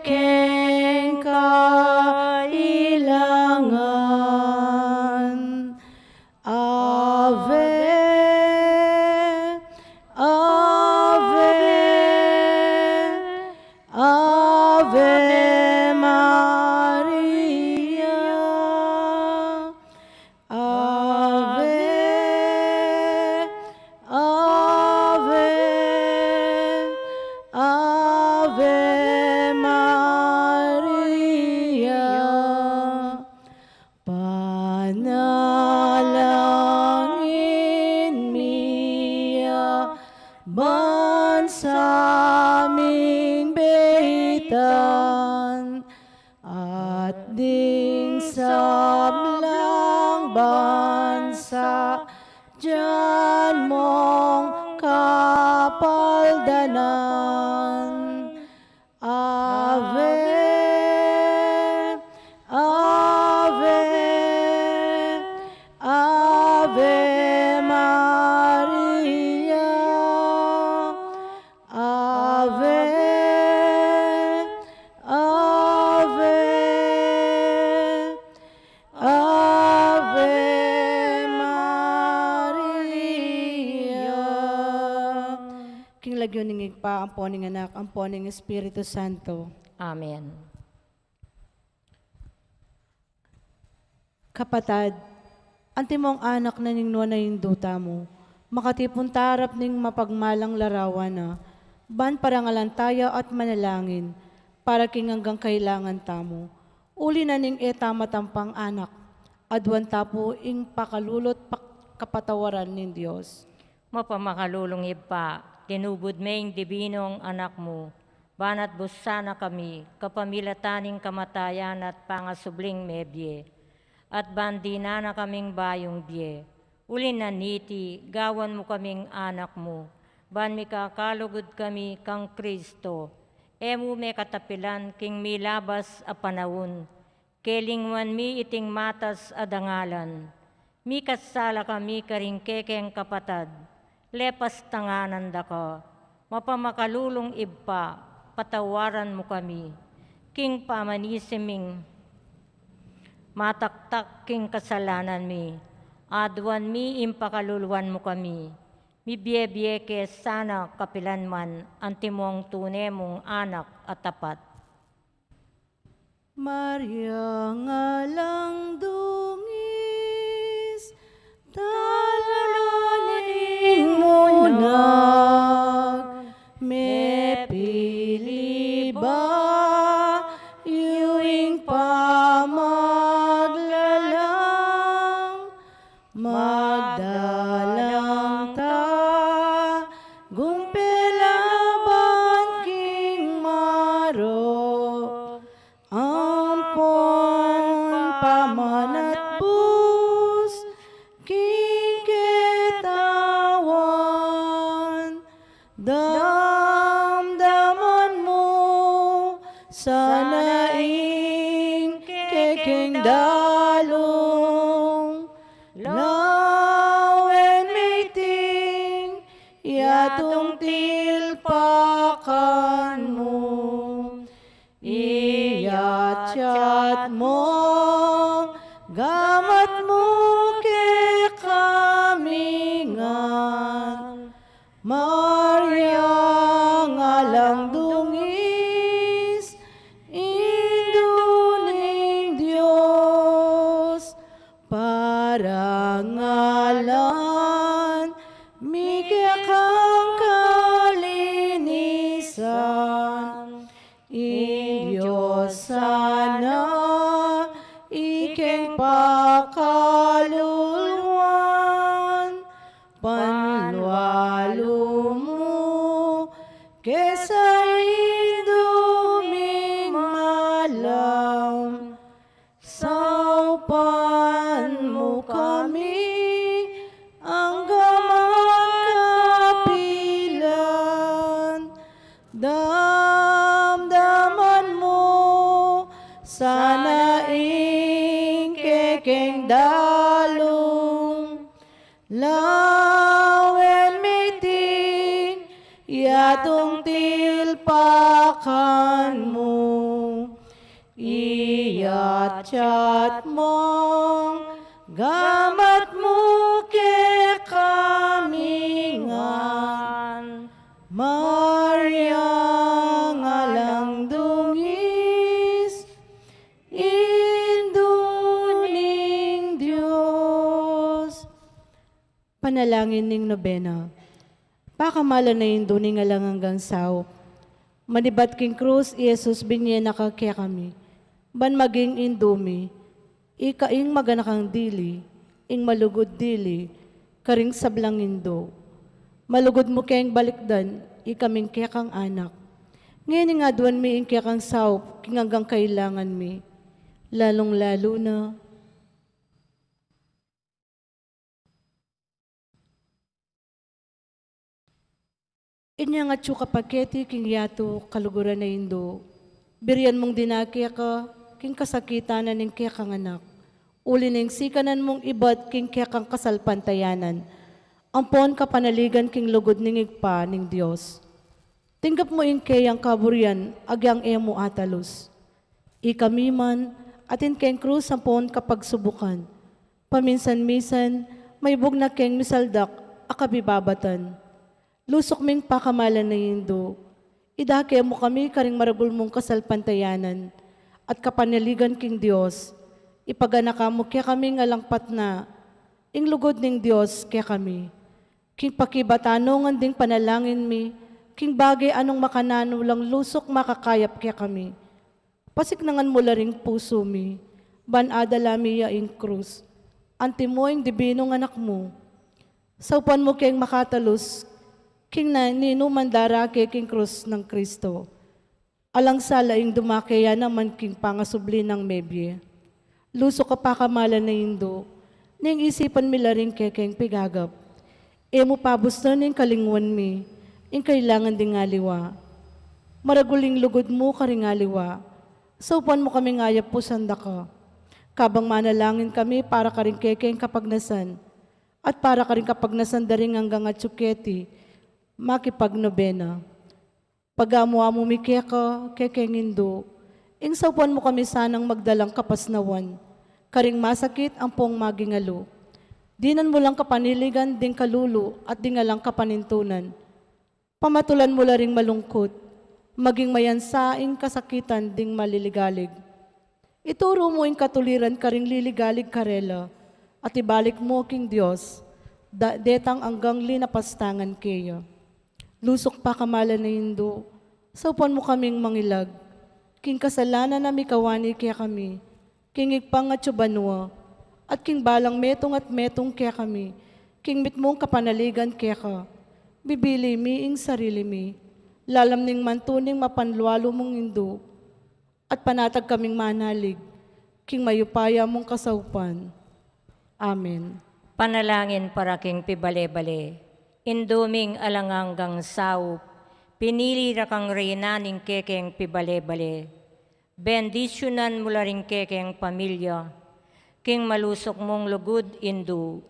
E: kailangan. Ave, Ave, Ave Maria, Ave, Ave, Ave Maria, panalangin miya bansaming behitan at ding sablang bansa dyan mong kapaldanan. Ave, Ave, Ave Maria, Ave, Ave, Ave Maria. King lagyo ning igpa ang poning anak, ang poning Espiritu Santo.
F: Amen.
E: Kapatad, anti mong anak na ning na yung duta mo, makatipon tarap ning mapagmalang larawan na, ban parangalan tayo at manalangin, para king hanggang kailangan tamo. Uli na ning eta matampang anak, adwan tapo ing pakalulot kapatawaran nin Diyos.
F: Mapamakalulong ipa, tinubod may dibinong anak mo, banat busana kami, kapamilataning kamatayan at pangasubling mebye, at bandina na kaming bayong biye. Uli na niti, gawan mo kaming anak mo, ban mi kakalugod kami kang Kristo, emu me katapilan king milabas a panawon, kelingwan mi iting matas adangalan, mi kasala kami karing kekeng kapatad, lepas tanganan da ka, mapamakalulong ibpa, patawaran mo kami, king pamanisiming, mataktak king kasalanan mi, adwan mi impakaluluan mo kami, Mibiyebye ke sana kapilanman, antimong tunay mong anak at tapat.
E: Maria nga lang dungis, talalaning mo nag, me pili ba, yuwing pamaglalang, magdalang ta, gumpelaban king maro, ampon pamanat bus, kiketawan, damdaman mo, sanaing keking dalong, lawen maiting, yatong tilpakan mo. Iyat-yat mo, gamat mo ke kamingan. Maria nga lang dungis, induling Diyos, para ngalan, mikikang kalinisan. Diyos sana, ikeng pakaluluan, panwalo mo, kesa induming malam. Saupan mo kami, ang gamang kapilan, damdaman mo, sana kekeng dalong, lawen miting, yatong tilpakan mo, iyat-yat mong, gamat mo ke kamingan. Maria nga lang dungis, induning Diyos. Panalangin ning nobena. Pakamala na induning nga lang hanggang sao. Manibat king krus, Yesus binye nakakya kami. Ban maging indumi, ikaing maganakang dili, ing malugod dili, karing sablang indo. Malugod mo kayang balikdan, ikaming kaya kang anak. Ngayon nga duwan mi ing kaya kang saup, kingagang kailangan mi. Lalong-lalo na. Inya nga tsuka paketi king yato kaluguran na indo. Birian mong dinakya ka, king kasakitan na ning kaya kang anak. Uli ning sikanan mong ibat king kaya kang kasalpantayanan. Ampon ka panaligan king lugod ning igpa ning Dios. Tinggap mo ing kayang kaburian, agyang emo atalos. Ikamiman, atin keng krus ampon kapag subukan. Paminsan-misan, may bugna keng misaldak, akabibabatan. Lusok ming pakamalan na indo. Idake mo kami karing maragul mong kasalpantayanan. At kapanaligan king Dios, ipaganaka mo kaya kami nga langpat na, ing lugod ning Dios kaya kami. King pakibatanongan ding panalangin mi, king bagay anong makanano lang lusok makakayap kaya kami. Pasiknangan mo laring puso mi, banada mi ya ing krus, antimoing dibinong anak mo. Saupan mo kayang makatalos, king na ninumandara kay king krus ng Kristo. Alang salaing dumakaya naman king pangasubli ng mebye. Lusok ka pakamalan na indo, ning isipan mi laring kay king pigagap. Emo pabusto ning kalingwan mi, ing kailangan ding ngaliwa. Maraguling lugod mo karing ngaliwa, saupan mo kami ngayap po sanda ka. Kabang manalangin kami para karing kekeng kapagnasan, at para karing kapagnasan daring hanggang at tsuketi, makipagnobena. Pag-amuha mo mikya ka, kekeng indo, ing saupan mo kami sanang magdalang kapasnawan, karing masakit ang pong magingalo. Dinan mo lang kapaniligan, ding kalulu, at dingalang kapanintunan. Pamatulan mo la ring malungkot, maging mayansaing kasakitan ding maliligalig. Ituro mo ing katuliran ka ring liligalig karela, at ibalik mo king Diyos, detang anggang linapastangan kayo. Lusok pa kamala na Indo, saupan mo kaming mangilag, king kasalanan na mikawani kaya kami, king igpang at subanwa, at king balang metong at metong kaya kami, king mitmong kapanaligan kaya ka, bibili mi ing sarili mi, lalam ning mantuning mapanlualo mong Indo, at panatag kaming manalig, king mayupaya mong kasaupan. Amen.
F: Panalangin para king pibale-bale, induming alanganggang saup, pinili ra kang reynaning kekeng pibale-bale, bendisyonan mula ring kekeng pamilya, king malusok mong lugod indu,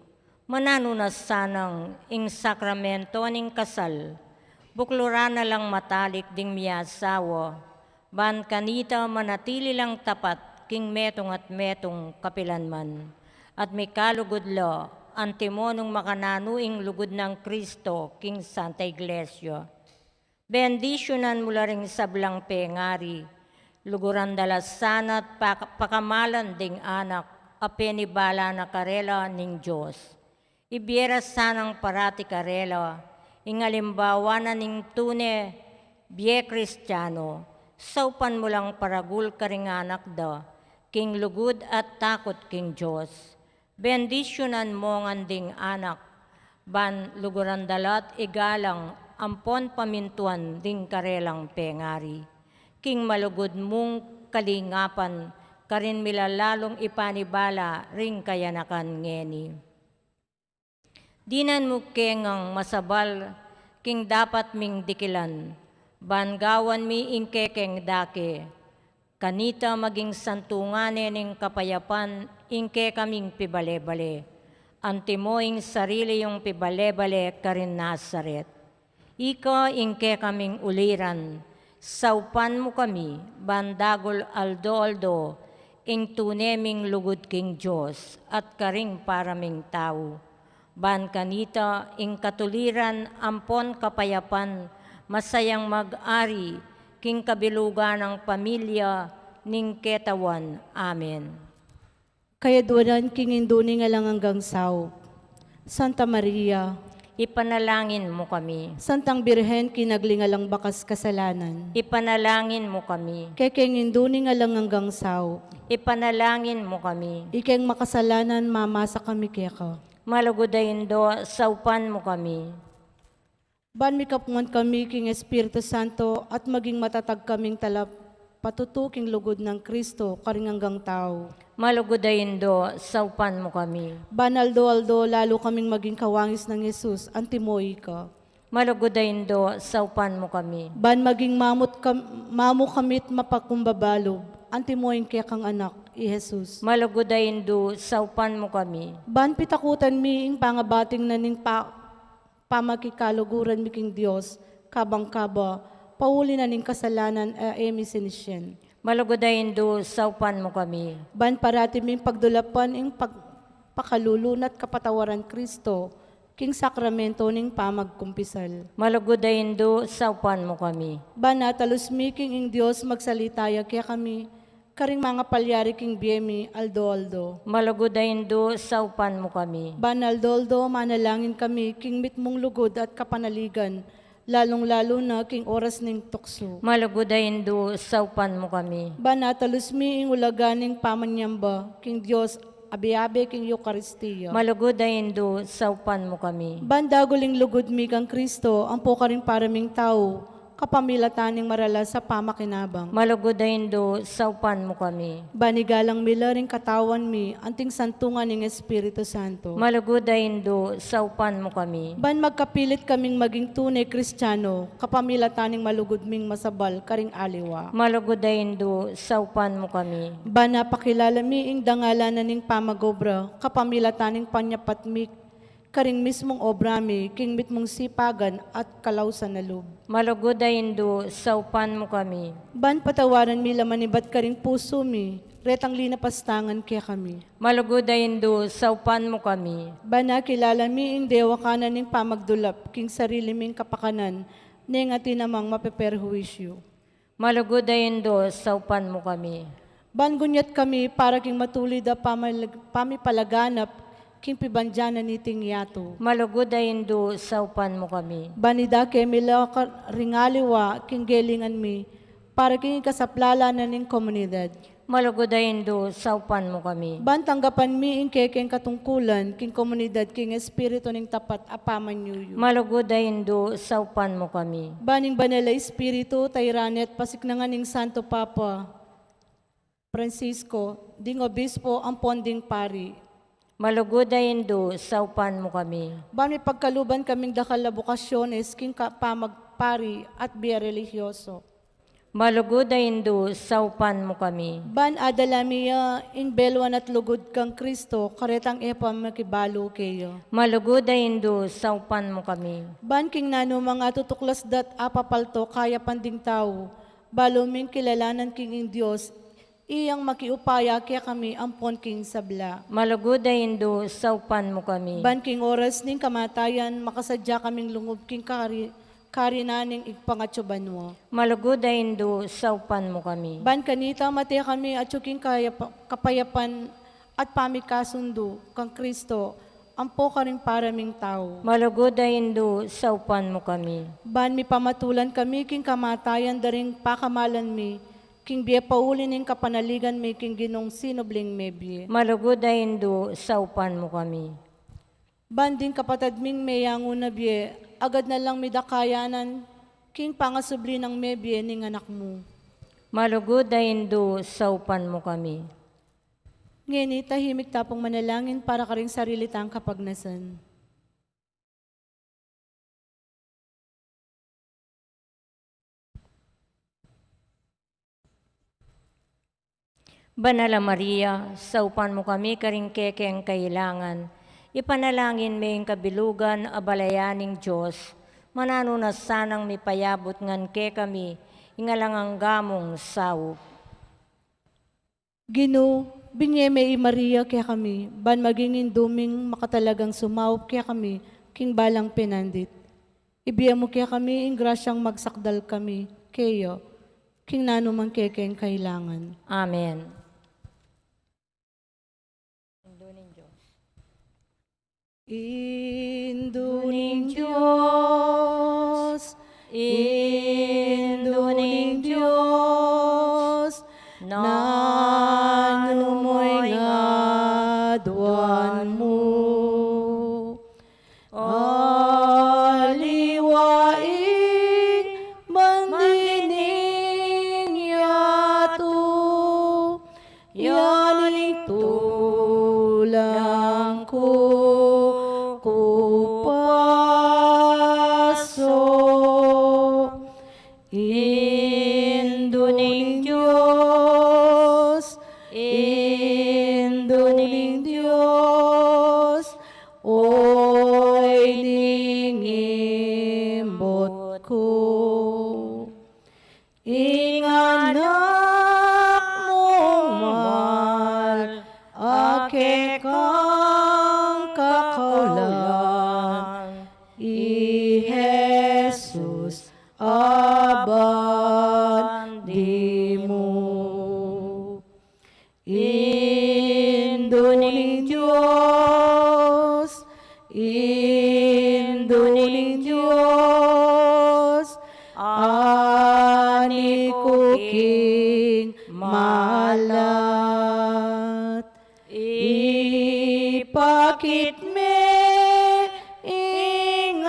F: mananunas sanang ing sakramento ning kasal, buklura na lang matalik ding miyasawa, ban kanita manatili lang tapat king metong at metong kapilanman, at may kalugod lo, antimonong makananuing lugod ng Kristo, King Santa Iglesia. Bendisyonan mula ring sablang pengari, luguran dalasan at pakamalan ding anak, apenibala na karela ning Diyos. Ibiera sanang parati karela, ingalimbawa na ning tune, bie Kristiyano, saupan mo lang paragul karing anak da, king lugod at takot king Diyos. Bendisyonan mo nganding anak, ban luguran dalat igalang, ampon pamintuan ding karelang pengari. King malugod mong kalingapan, karin milalalong ipanibala ring kayanakan ngeni. Dinan mo kengang masabal, king dapat ming dikilan, ban gawan mi ingkekeng dake, kanita maging santunganen ning kapayapan, ingke kaming pibale-bale. Antimoing sarili yung pibale-bale karin Nazaret. Ika ingke kaming uliran, saupan mo kami, bandagol aldo-aldo, ing tuneming lugod king Diyos, at karing paraming tao. Ban kanita ing katuliran, ampon kapayapan, masayang mag-ari, king kabilugan ng pamilya, ning ketawan. Amen.
E: Kaya duwanan king induni nga lang hanggang saw. Santa Maria,
F: Ipanalangin mo kami.
E: Santang Birhen kinaglingalang bakas kasalanan.
F: Ipanalangin mo kami.
E: Kekeng induni nga lang hanggang saw.
F: Ipanalangin mo kami.
E: Ikeng makasalanan mamasa kami keka.
F: Malugodayin do, saupan mo kami.
E: Ban mikapungan kami king Espiritu Santo at maging matatag kaming talap patutuking lugod ng Kristo karing hanggang tao.
F: Malugodayin do, saupan mo kami.
E: Banaldo-aldo lalo kaming maging kawangis ng Jesus, antimoy ka.
F: Malugodayin do, saupan mo kami.
E: Ban maging mamu kamit mapakumbabalo, antimoy kaya kang anak, i Jesus.
F: Malugodayin do, saupan mo kami.
E: Ban pitakutan mi ing pangabating na ning pamakikaluguran mi king Dios, kabang-kaba, pauli na ning kasalanan emi sinisyen.
F: Malugodayin do, saupan mo kami.
E: Ban parati ming pagdulapan ing pakalulunat kapatawaran Kristo, king sakramento ning pamagkumpisal.
F: Malugodayin do, saupan mo kami.
E: Ban natalus mi king ing Dios magsalitaya kaya kami, karing mga palyari king biemi aldo-aldo.
F: Malugodayin do, saupan mo kami.
E: Ban aldo-aldo manalangin kami king mitmong lugod at kapanaligan, lalong-lalo na king oras ning tukso.
F: Malugodayin do, saupan mo kami.
E: Banatalus mi ing ulaganing pamanyamba, king Diyos, abi-abi king Eucharistia.
F: Malugodayin do, saupan mo kami.
E: Bandaguling lugod mi kang Kristo, ang po karing paraming tao, kapamilataning marala sa pamakinabang.
F: Malugodayin do, saupan mo kami.
E: Banigalang milaring katawan mi, anting santungan ng Espiritu Santo.
F: Malugodayin do, saupan mo kami.
E: Ban magkapilit kaming maging tunay Kristiyano, kapamilataning malugod ming masabal, karing aliwa.
F: Malugodayin do, saupan mo kami.
E: Ban napakilala mi ing dangalanan ning pamagobra, kapamilataning panyapat mi, karing mismong obra mi, king mitmong sipagan at kalawsan na loob.
F: Malugodayin do, saupan mo kami.
E: Ban patawaran mi laman iba't karing puso mi, retang linapastangan kaya kami.
F: Malugudayndo, saupan mo kami.
E: Bana kilala miing dewa kanan ning pamagdulap, king sarili ming kapakanan, ning ati namang mapeperhuwisyo.
F: Malugudayndo, saupan mo kami.
E: Bangunyat kami para king matulid a pamipalaganap, king pibandyanan niting yato.
F: Malugudayndo, saupan mo kami.
E: Banida ke mila ringaliwa, king gelingan mi, para king kasaplala na ning komunidad.
F: Malugudayndo, saupan mo kami.
E: Ban tanggapan mi ing kekeng katungkulan, king komunidad, king espiritu ning tapat apaman yuyu.
F: Malugudayndo, saupan mo kami.
E: Baning banala espiritu, tayrani at pasiknangan ning Santo Papa Francisco, ding obispo ang ponding pari.
F: Malugudayndo, saupan mo kami.
E: Ban may pagkaluban kaming dakala bukasyones, king pamagpari at biya religyoso.
F: Malugudayndo, saupan mo kami.
E: Ban adalamiya in belwan at lugod kang Kristo, karetang epa makibalo kayo.
F: Malugudayndo, saupan mo kami.
E: Ban king nano mga tutuklas dat apapalto kaya panding tao, baluming kilalanan king in Diyos, iyang makiupaya kaya kami ampon king sabla.
F: Malugudayndo, saupan mo kami.
E: Ban king oras ning kamatayan, makasadya kaming lungub king karinaning igpangatsuban mo.
F: Malugudayndo, saupan mo kami.
E: Ban kanita mati kami at king kapayapan at pamikasundo kang Kristo, ampo ka rin paraming tao.
F: Malugudayndo, saupan mo kami.
E: Ban mi pamatulan kami king kamatayan daring pakamalan mi, king biya paulin ning kapanaligan mi king ginong sinubling mebye.
F: Malugudayndo, saupan mo kami.
E: Banding kapatad ming mayango na biye, agad na lang midakayanan, king pangasubli ng mebye ning anak mo.
F: Malugudayndo, saupan mo kami.
E: Ngeni tahimik tapong manalangin para ka ring sarili tang kapagnasan.
F: Banala Maria, saupan mo kami karing kekeng kailangan. Ipanalangin may kabilugan abalayaning Diyos. Manano na sanang mipayabot ngan ke kami, ingalangang gamong sawo.
E: Gino, binyeme i Maria kaya kami, ban magingin duming makatalagang sumawop kaya kami, king balang pinandit. Ibiya mo kaya kami, ing grasyang magsakdal kami, kayo, king nanumang kekeng kailangan.
F: Amen.
E: Induning Diyos, Induning Diyos, nanumoy nga duwan mo. Aliwaing mandining yato, yaning tulang ko. Induning Diyos, Induning Diyos, oy ningimbot ko. Inganak mong mahal, ake kang kakaulan, i Jesus abandi mo. Induning Diyos, Induning Diyos, ani ko king malat. Ipakit me inganak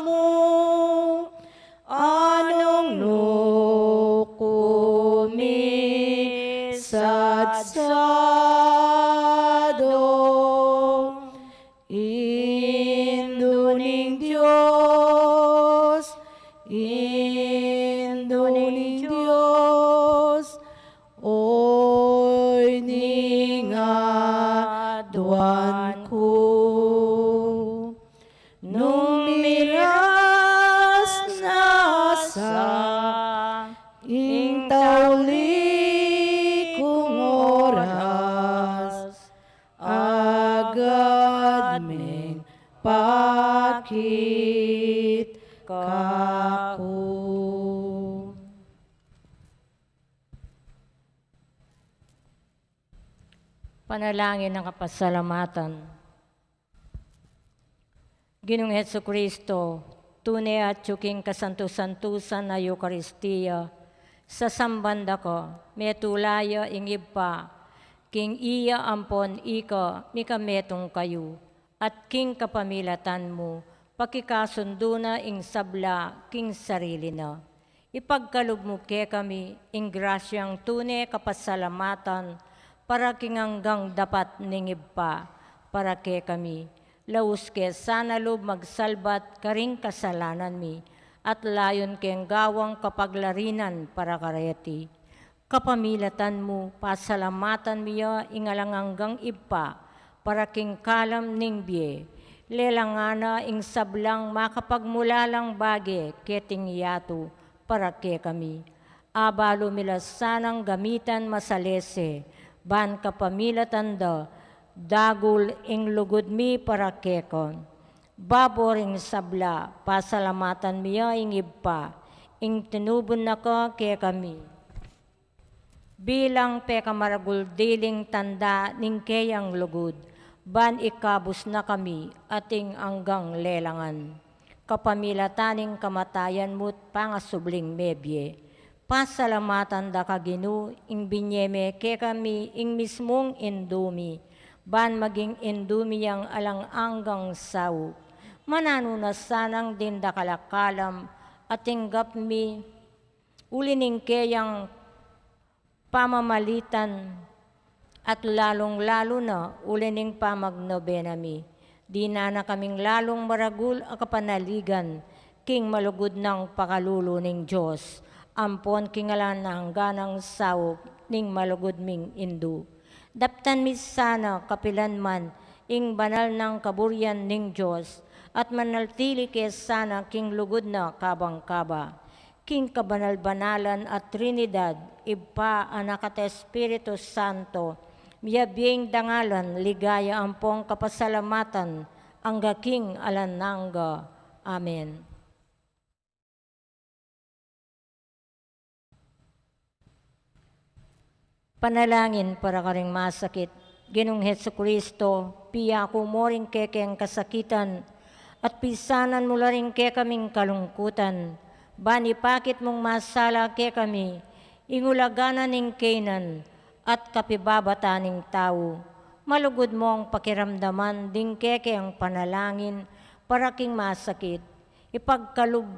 E: mo, anong no kumisadsado. Induning Diyos, Induning Diyos, oy ningaduan ko. Nung miras na sa ing tawli
F: Panalangin ng kapasalamatan. Ginoong Hesukristo, tunay at yuking kasanto-santusan na Eukaristiya, sa sambanda ko, metulaya ingib pa, king iya ampon ika, mikametong kayo, at king kapamilatan mo, pakikasundo na ing sabla, king sarili na. Ipagkalog mo ke kami, ing grasyang tunay kapasalamatan, para king hanggang dapat ningib pa, para ke kami. Laus ke sana loob magsalbat karing kasalanan mi, at layon keng gawang kapaglarinan para kareti. Kapamilatan mo, pasalamatan miya ingalang hanggang ipa, para king kalam ning biye. Lelangana ing sablang makapagmulalang bage keting yato, para ke kami. Abalo milas sanang gamitan masalese, ban kapamilatan da, dagul ing lugod mi para kekon. Baboring sabla, pasalamatan miya ing ipa, ing tinubon na ka ke kami. Bilang pekamaragul diling tanda ning keyang lugod, ban ikabus na kami ating anggang lelangan. Kapamilataning kamatayan mo't pangasubling mebye. Pasalamatan da kaginu ing binyeme ke kami ing mismong indumi, ban maging indumi yang alang anggang saw. Mananunas sanang din da kalakalam at tinggap mi ulining keyang pamamalitan at lalong-lalo na ulining pamagnobena mi. Di na kaming lalong maragul ang kapanaligan, king malugod ng pakalulo ning Diyos, ampon kingalan na hangganang sawop ning malugod ming indu. Daptan mi sana kapilan man, ing banal ng kaburyan ning Diyos, at manaltili ke sana king lugod na kabang-kaba. King kabanal-banalan at Trinidad, iba anak at Espiritu Santo, miyabing dangalan, ligaya ampong kapasalamatan, ang gaking alananga. Amen. Panalangin para karing masakit. Ginong Hesukristo, piya ko mo rin keke ang kasakitan, at pisanan mo la rin ke kaming kalungkutan. Bani pakit mong masala ke kami, ingulaganan ning kainan, at kapibabata ning tao. Malugod mo ang pakiramdaman, ding keke ang panalangin, para king masakit. Ipagkalug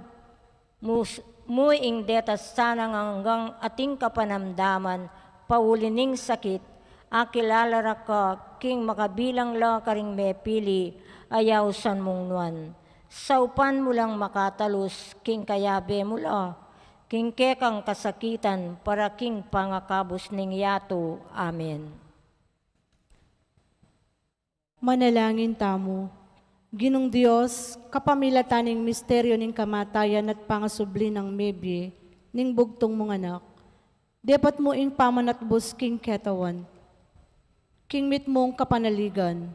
F: mo ing detas sanang hanggang ating kapanamdaman, paulining sakit, akilalara ka, king makabilang la karing mepili, ayaw san mong nuan. Saupan mo lang makatalos, king kayabe mo la, king kekang kasakitan, para king pangakabos ning yato. Amen.
E: Manalangin tamo. Ginong Diyos, kapamilataning misteryo ning kamatayan at pangasubli ng mebye, ning bugtong mong anak. Dapat mo ing pamanatbos king ketawan. King mit mong kapanaligan.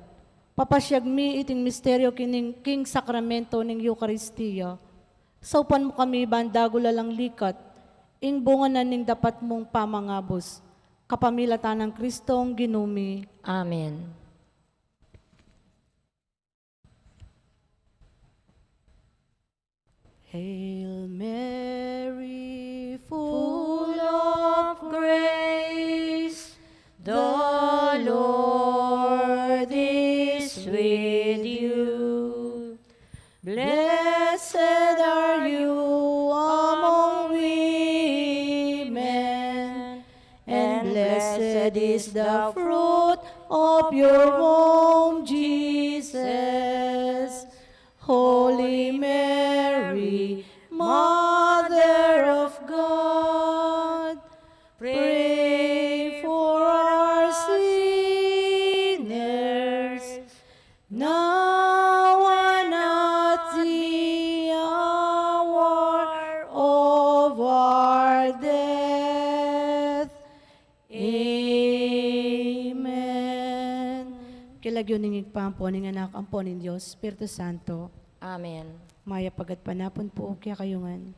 E: Papasyag mi iting misteryo king sakramento ning Eukaristiya. Saupan mo kami bandago lalang likat, ing bunga na ning dapat mong pamangabos. Kapamilatan ng Kristong ginumi.
F: Amen.
E: Hail Mary, full of grace, the Lord is with you. Blessed are you among women, and blessed is the fruit of your womb, Jesus. Holy Mary, Mother of God, pray for our sinners, now and at the hour of our death. Amen. Kilagyo ningig pampo ning anak ampo ning Dios, Espiritu Santo.
F: Amen.
E: Maya pagat panapon po kaya kayungan.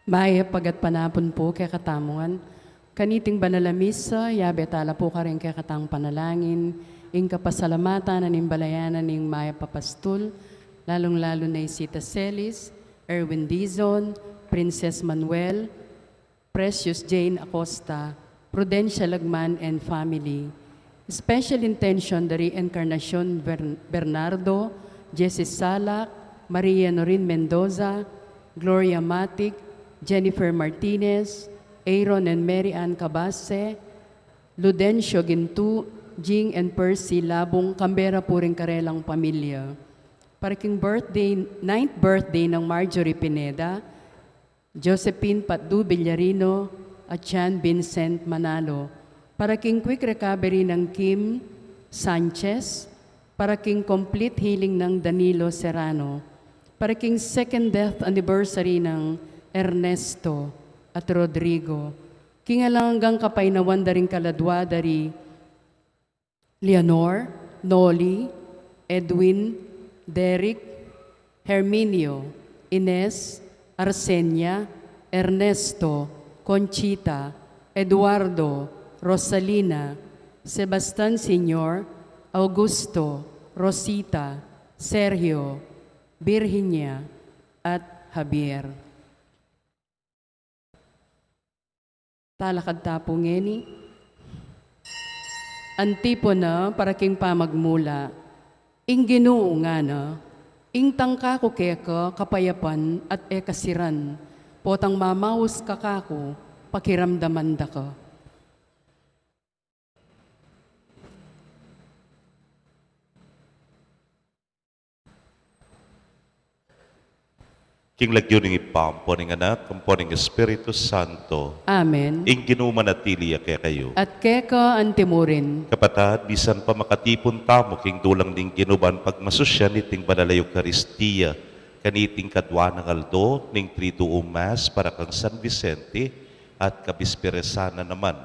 G: Maya pagat panapon po kay katamungan, kaniting banalamisa, yabe tala po ka rin kay katang panalangin, ing kapasalamatan na nimbalayanan ning Maya Papastul, lalong-lalo na Isita Celis, Erwin Dizon, Princess Manuel, Precious Jane Acosta, Prudencia Lagman and family. Special intention the Reincarnacion Bernardo, Jessie Salak, Maria Norin Mendoza, Gloria Matic, Jennifer Martinez, Aaron and Mary Ann Cabase, Ludencio Gintu, Jing and Percy Labong, Canberra Puring Karelang Pamilya. Paraking birthday, 9th birthday ng Marjorie Pineda, Josephine Patdu Villarino, at Chan Vincent Manalo. Paraking quick recovery ng Kim Sanchez, paraking complete healing ng Danilo Serrano, paraking second death anniversary ng Ernesto at Rodrigo, kingalanggang kapainawan daring kaladwa dari Leonor, Noli, Edwin, Derek, Herminio, Ines, Arsenia, Ernesto, Conchita, Eduardo, Rosalina, Sebastian Sr., Augusto, Rosita, Sergio, Virginia, at Javier. Talakad tapo ngeni. Antipona paraking pamagmula. Ing Ginoo nga na, ing tangka ko keka kapayapan at ekasiran, potang mamaus kakako, pakiramdaman da ka.
H: King lagyo ning ipampo ning anak, kampo ning Espiritu Santo,
G: Amen.
H: ing ginumanatili kaya kayo.
G: At keka antimurin,
H: Kapatad, bisan pa makatipon tamo, king dulang ding ginuban pagmasusyan iting banal Eucharistia, kaniting kadwa ng aldo, ning Triduum Mass para kang San Vicente, at kabispiresana naman,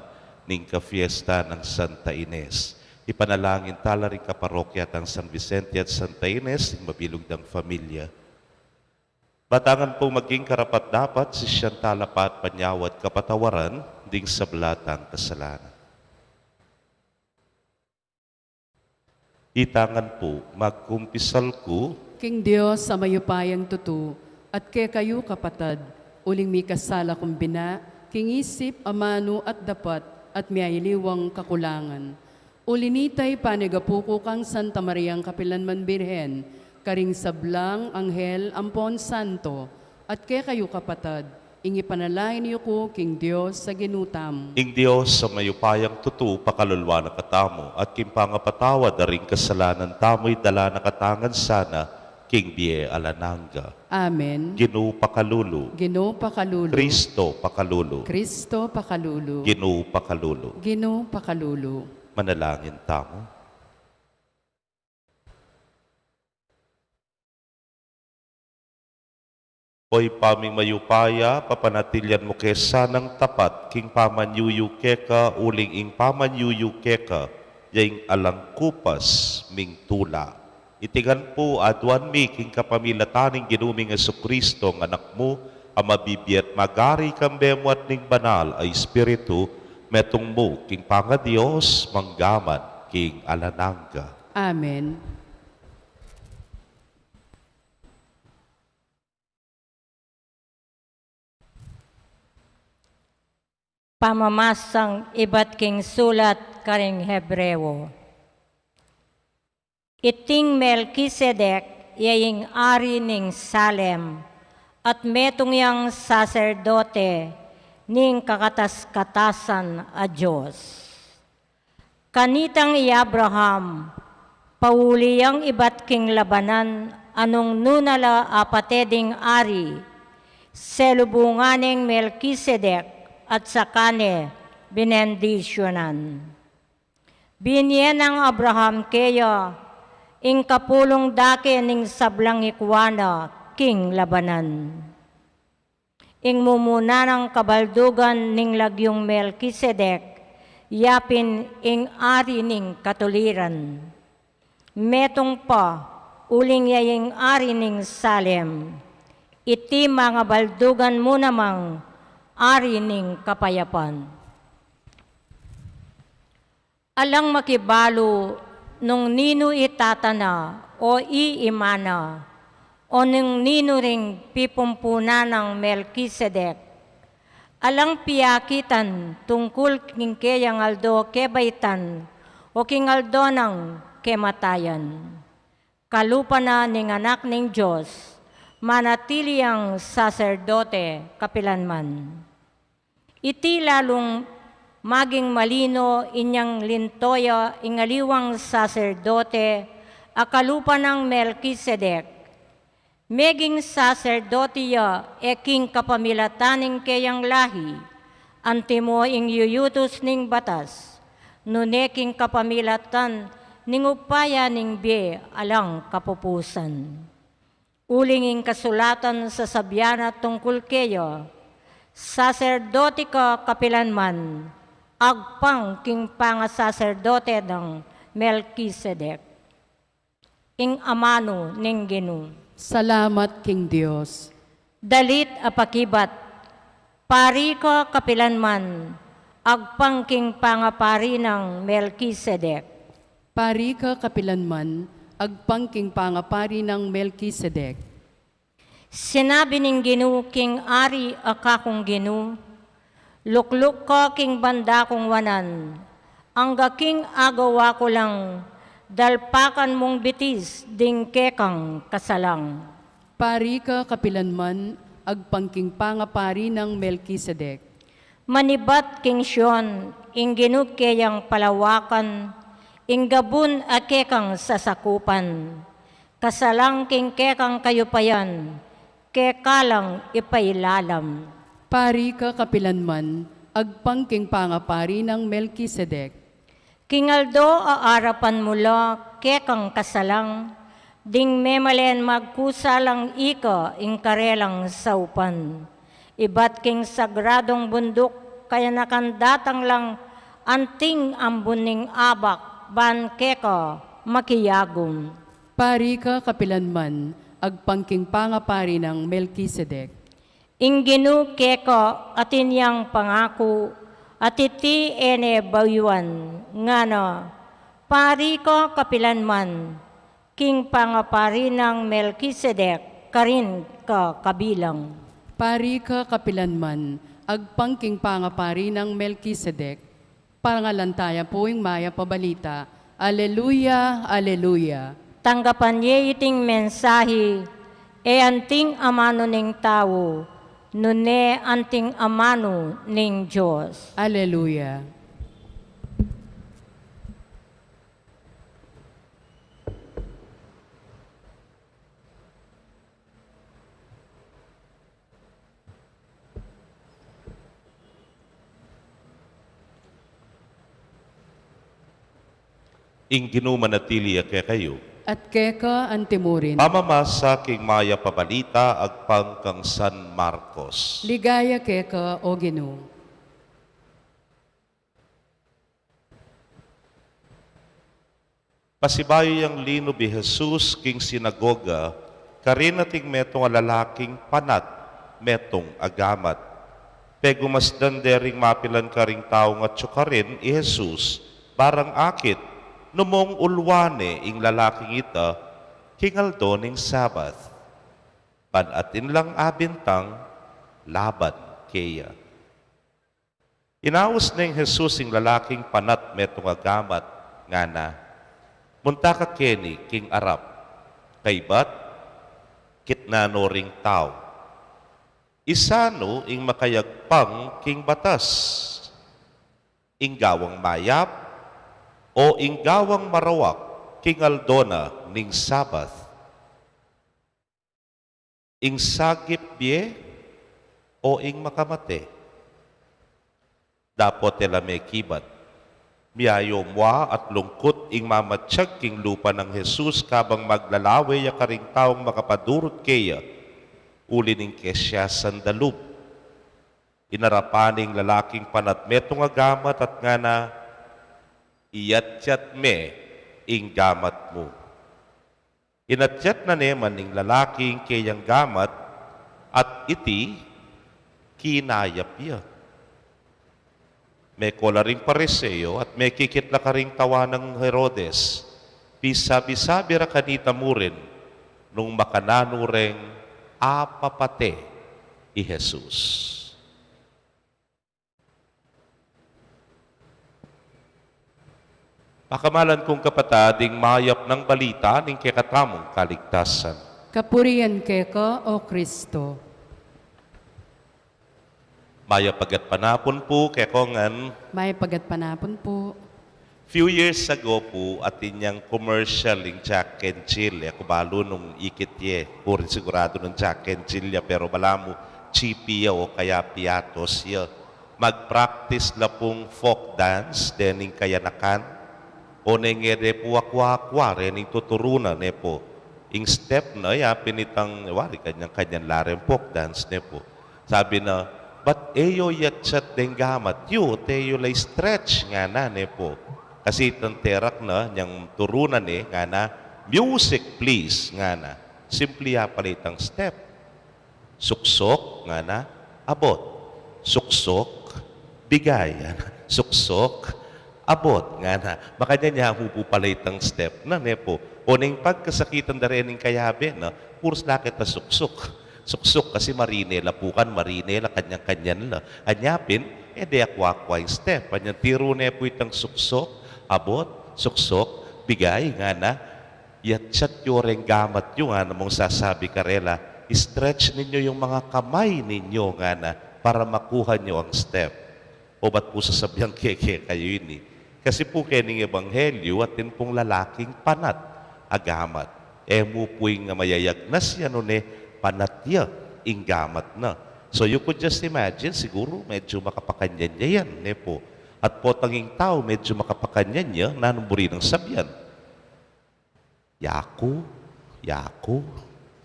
H: ning kafiesta ng Santa Ines. Ipanalangin tala rin kaparokya ng San Vicente at Santa Ines, ning mabilog ng familia. Batangan po maging karapat-dapat si siyang talapat panyawat kapatawaran ding sa blatang kasalanan. Itangan po, magkumpisal ko,
G: King Diyos sa mayupayang tutu, at kaya kayo kapatad, uling mi kasala kumbina, king isip, amano at dapat, at miyayiliwang kakulangan. Ulinitay panigapuko kang Santa Mariang Kapilanman Birhen, karing sablang, anghel, ampon santo, at kaya kayo kapatad, ingi panalangin niyo ko, King Diyos, sa ginutam.
H: ing Diyos sa mayupayang tutu, pakalulwa na katamo, at kimpangapatawad na ring kasalanan tamo'y dala na katangan sana, King Bie Alananga.
G: Amen.
H: Ginoo pakalulu,
G: Ginoo pakalulu.
H: Kristo pakalulu,
G: Kristo pakalulu.
H: Ginoo pakalulu.
G: Ginoo pakalulu.
H: Manalangin tamo. Hoy paming mayupaya, papanatilyan mo kesa ng tapat, king pamanyuyu keka, uling ing pamanyuyu keka, yaing alang kupas, ming tula. Itigan po adwan mi, king kapamilataning ginuming Jesucristo, ng anak mo, ang mabibiyat magari kambemo at ning banal ay Espiritu, metong mo, king pangadiyos, manggaman, king alananga.
G: Amen.
F: Pamamasang iba't king sulat karing Hebreo. Iting Melkisedek, yaying ari ning Salem, at metong yang saserdote, ning kakatas-katasan a Diyos. Kanitang i Abraham, pauli yang iba't king labanan, anong nunala apateding ari, selubunganing Melkisedek, at sakane binendisyonan. Binyen ng Abraham kaya, ing kapulong dake ning sablang ikwana, king labanan. Ing mumuna ng kabaldugan ning lagyong Melkisedek, yapin ing ari ning katuliran. Metong pa, uling yaying ari ning Salem, iti mga baldugan mo namang ari ning kapayapan. Alang makibalo nung nino itatana o iimana o nung nino ring pipumpuna ng Melkisedek. Alang piyakitan tungkol king kayang aldo kebaitan o king aldo ng kematayan. Kalupa na ning anak ning Diyos, manatili ang saserdote kapilanman. Iti lalong maging malino inyang lintoya ingaliwang saserdote akalupa ng Melkisedek. Meging saserdotiya king kapamilataning kayang lahi, antimo ing yuyutos ning batas, nuneking kapamilatan ning upaya ning bie alang kapupusan. Ulinging kasulatan sa sabyana tungkol kayo, saserdote ka kapilanman, agpang king pangasaserdote ng Melkisedek. Ing amano ning Ginu.
G: Salamat, King Diyos.
F: Dalit apakibat, pari ka kapilanman, agpang king pangapari ng Melkisedek.
G: Pari ka kapilanman, agpangking pangapari ng Melkisedek.
F: Sinabi ning Ginu king ari akakong Ginu, lukluk ka king banda kong wanan, ang gaking agawa ko lang, dalpakan mong bitis ding kekang kasalang.
G: Pari ka kapilanman, agpangking pangapari ng Melkisedek.
F: Manibat king Sion, ing Ginu kayang palawakan, ing gabun a kekang sasakupan. Kasalang king kekang kayupayan, kekalang ipailalam.
G: Pari ka kapilanman, agpangking pangapari ng Melkisedek.
F: Kingaldo aarapan mula kekang kasalang, ding memalen magkusalang ika ing karelang saupan. Ibat king sagradong bundok, kaya nakandatang lang anting ambuning abak, ban keka makiyagom.
G: Pari ka kapilanman, agpangking pangapari ng Melkisedek.
F: Ing Ginu keka atin yang pangako, at iti ene bayuan, nga na, pari ka kapilanman, king pangapari ng Melkisedek, karin ka kabilang.
G: Pari ka kapilanman, agpangking pangapari ng Melkisedek. Pangalantaya po yung maya pabalita. Aleluya, aleluya.
F: Tanggapan niya iting mensahe, anting amano ning tao, nune anting amano ning Diyos.
G: Aleluya.
H: Ing ginumanatili kaya kayo,
G: At keka antimurin.
H: pamamasa king maya pabalita agpang kang San Marcos.
G: Ligaya keka o Ginu.
H: Pasibayo yang lino bi Jesus king sinagoga, karin nating metong lalaking panat, metong agamat. Pegumasdan dering mapilan karing tao nga tsukarin i Jesus, barang akit, numong ulwane ing lalaking ita, kingaldo ning Sabath. Panatin lang abintang, laban keya. Inaus ning Jesus ing lalaking panat metong agamat, nga na, munta ka keni king arap, kaybat, kitnano ring tao. Isano ing makayagpang king batas, ing gawang mayap, o ing gawang marawak, king aldona ning Sabath. Ing sagip bie, o ing makamate. Dapat tela may kibat. Miyayo mwa at lungkot ing mamatsyag king lupa ng Jesus kabang maglalawe ya karing taong makapadurot keya, uli ning kesya sandalub. Inarapaning lalaking panatmetong agamat at nga na, iyatyat me ing gamat mo. Inatyat na neman ning lalaking kayang gamat, At iti kinayap ya. May kola ring pariseo at may kikitla ka ring tawa ng Herodes. Pisabi-sabi ra kanita mo rin nung makanano ring apapate i Jesus. Pakamalan kong kapatading mayap ng balita ning kekatamong kaligtasan.
G: Kapurian keka, O Kristo.
H: Mayap pagat panapon po kekongan.
G: May pagat panapon po.
H: Few years ago po, atin niyang commercial ng Jack and Jill. Ako balo nung ikitye. Puri sigurado ng Jack and Jill ya, pero bala mo chipi ya o kaya piatos ya. Mag-practice la pong folk dance, dening kayanakan. O nengere po akwa-akwa, rening tuturunan ne po. Ing step na ya, pinitang, wari kanyang lareng folk dance ne po. Sabi na, but eyo yatchat den gamat yu, teyo lay stretch nga na ne po. Kasi itong terak na, niyang turunan nga na, music please nga na. Simply palitang step. Suksok nga na, abot. Suksok, bigay. Suksok, abot nga na. Baka niya po palitang step na ne po. O ning pagkasakitan da rin ng kayabe na, puros lakit na suksok. Suksok kasi marine la pukan, marine la kanyang-kanyan la. Anyapin, de akwa-akwa yung step. Anyang tiro ne po itang suksok, abot, suksok, bigay nga na. Yatchat yoreng gamat yung nga na mong sasabi karela, stretch ninyo yung mga kamay ninyo nga na para makuha nyo ang step. O ba't po sasabihan keke kayo yun Kasi po kening ebanghelyo at din pong lalaking panat, agamat. Mo po yung mayayagnas yan panatya, inggamat na. So you could just imagine, siguro medyo makapakanyan niya yan, po. At po tanging tao, medyo makapakanyan niya, nanumburi ng sabyan. Yaku, yaku,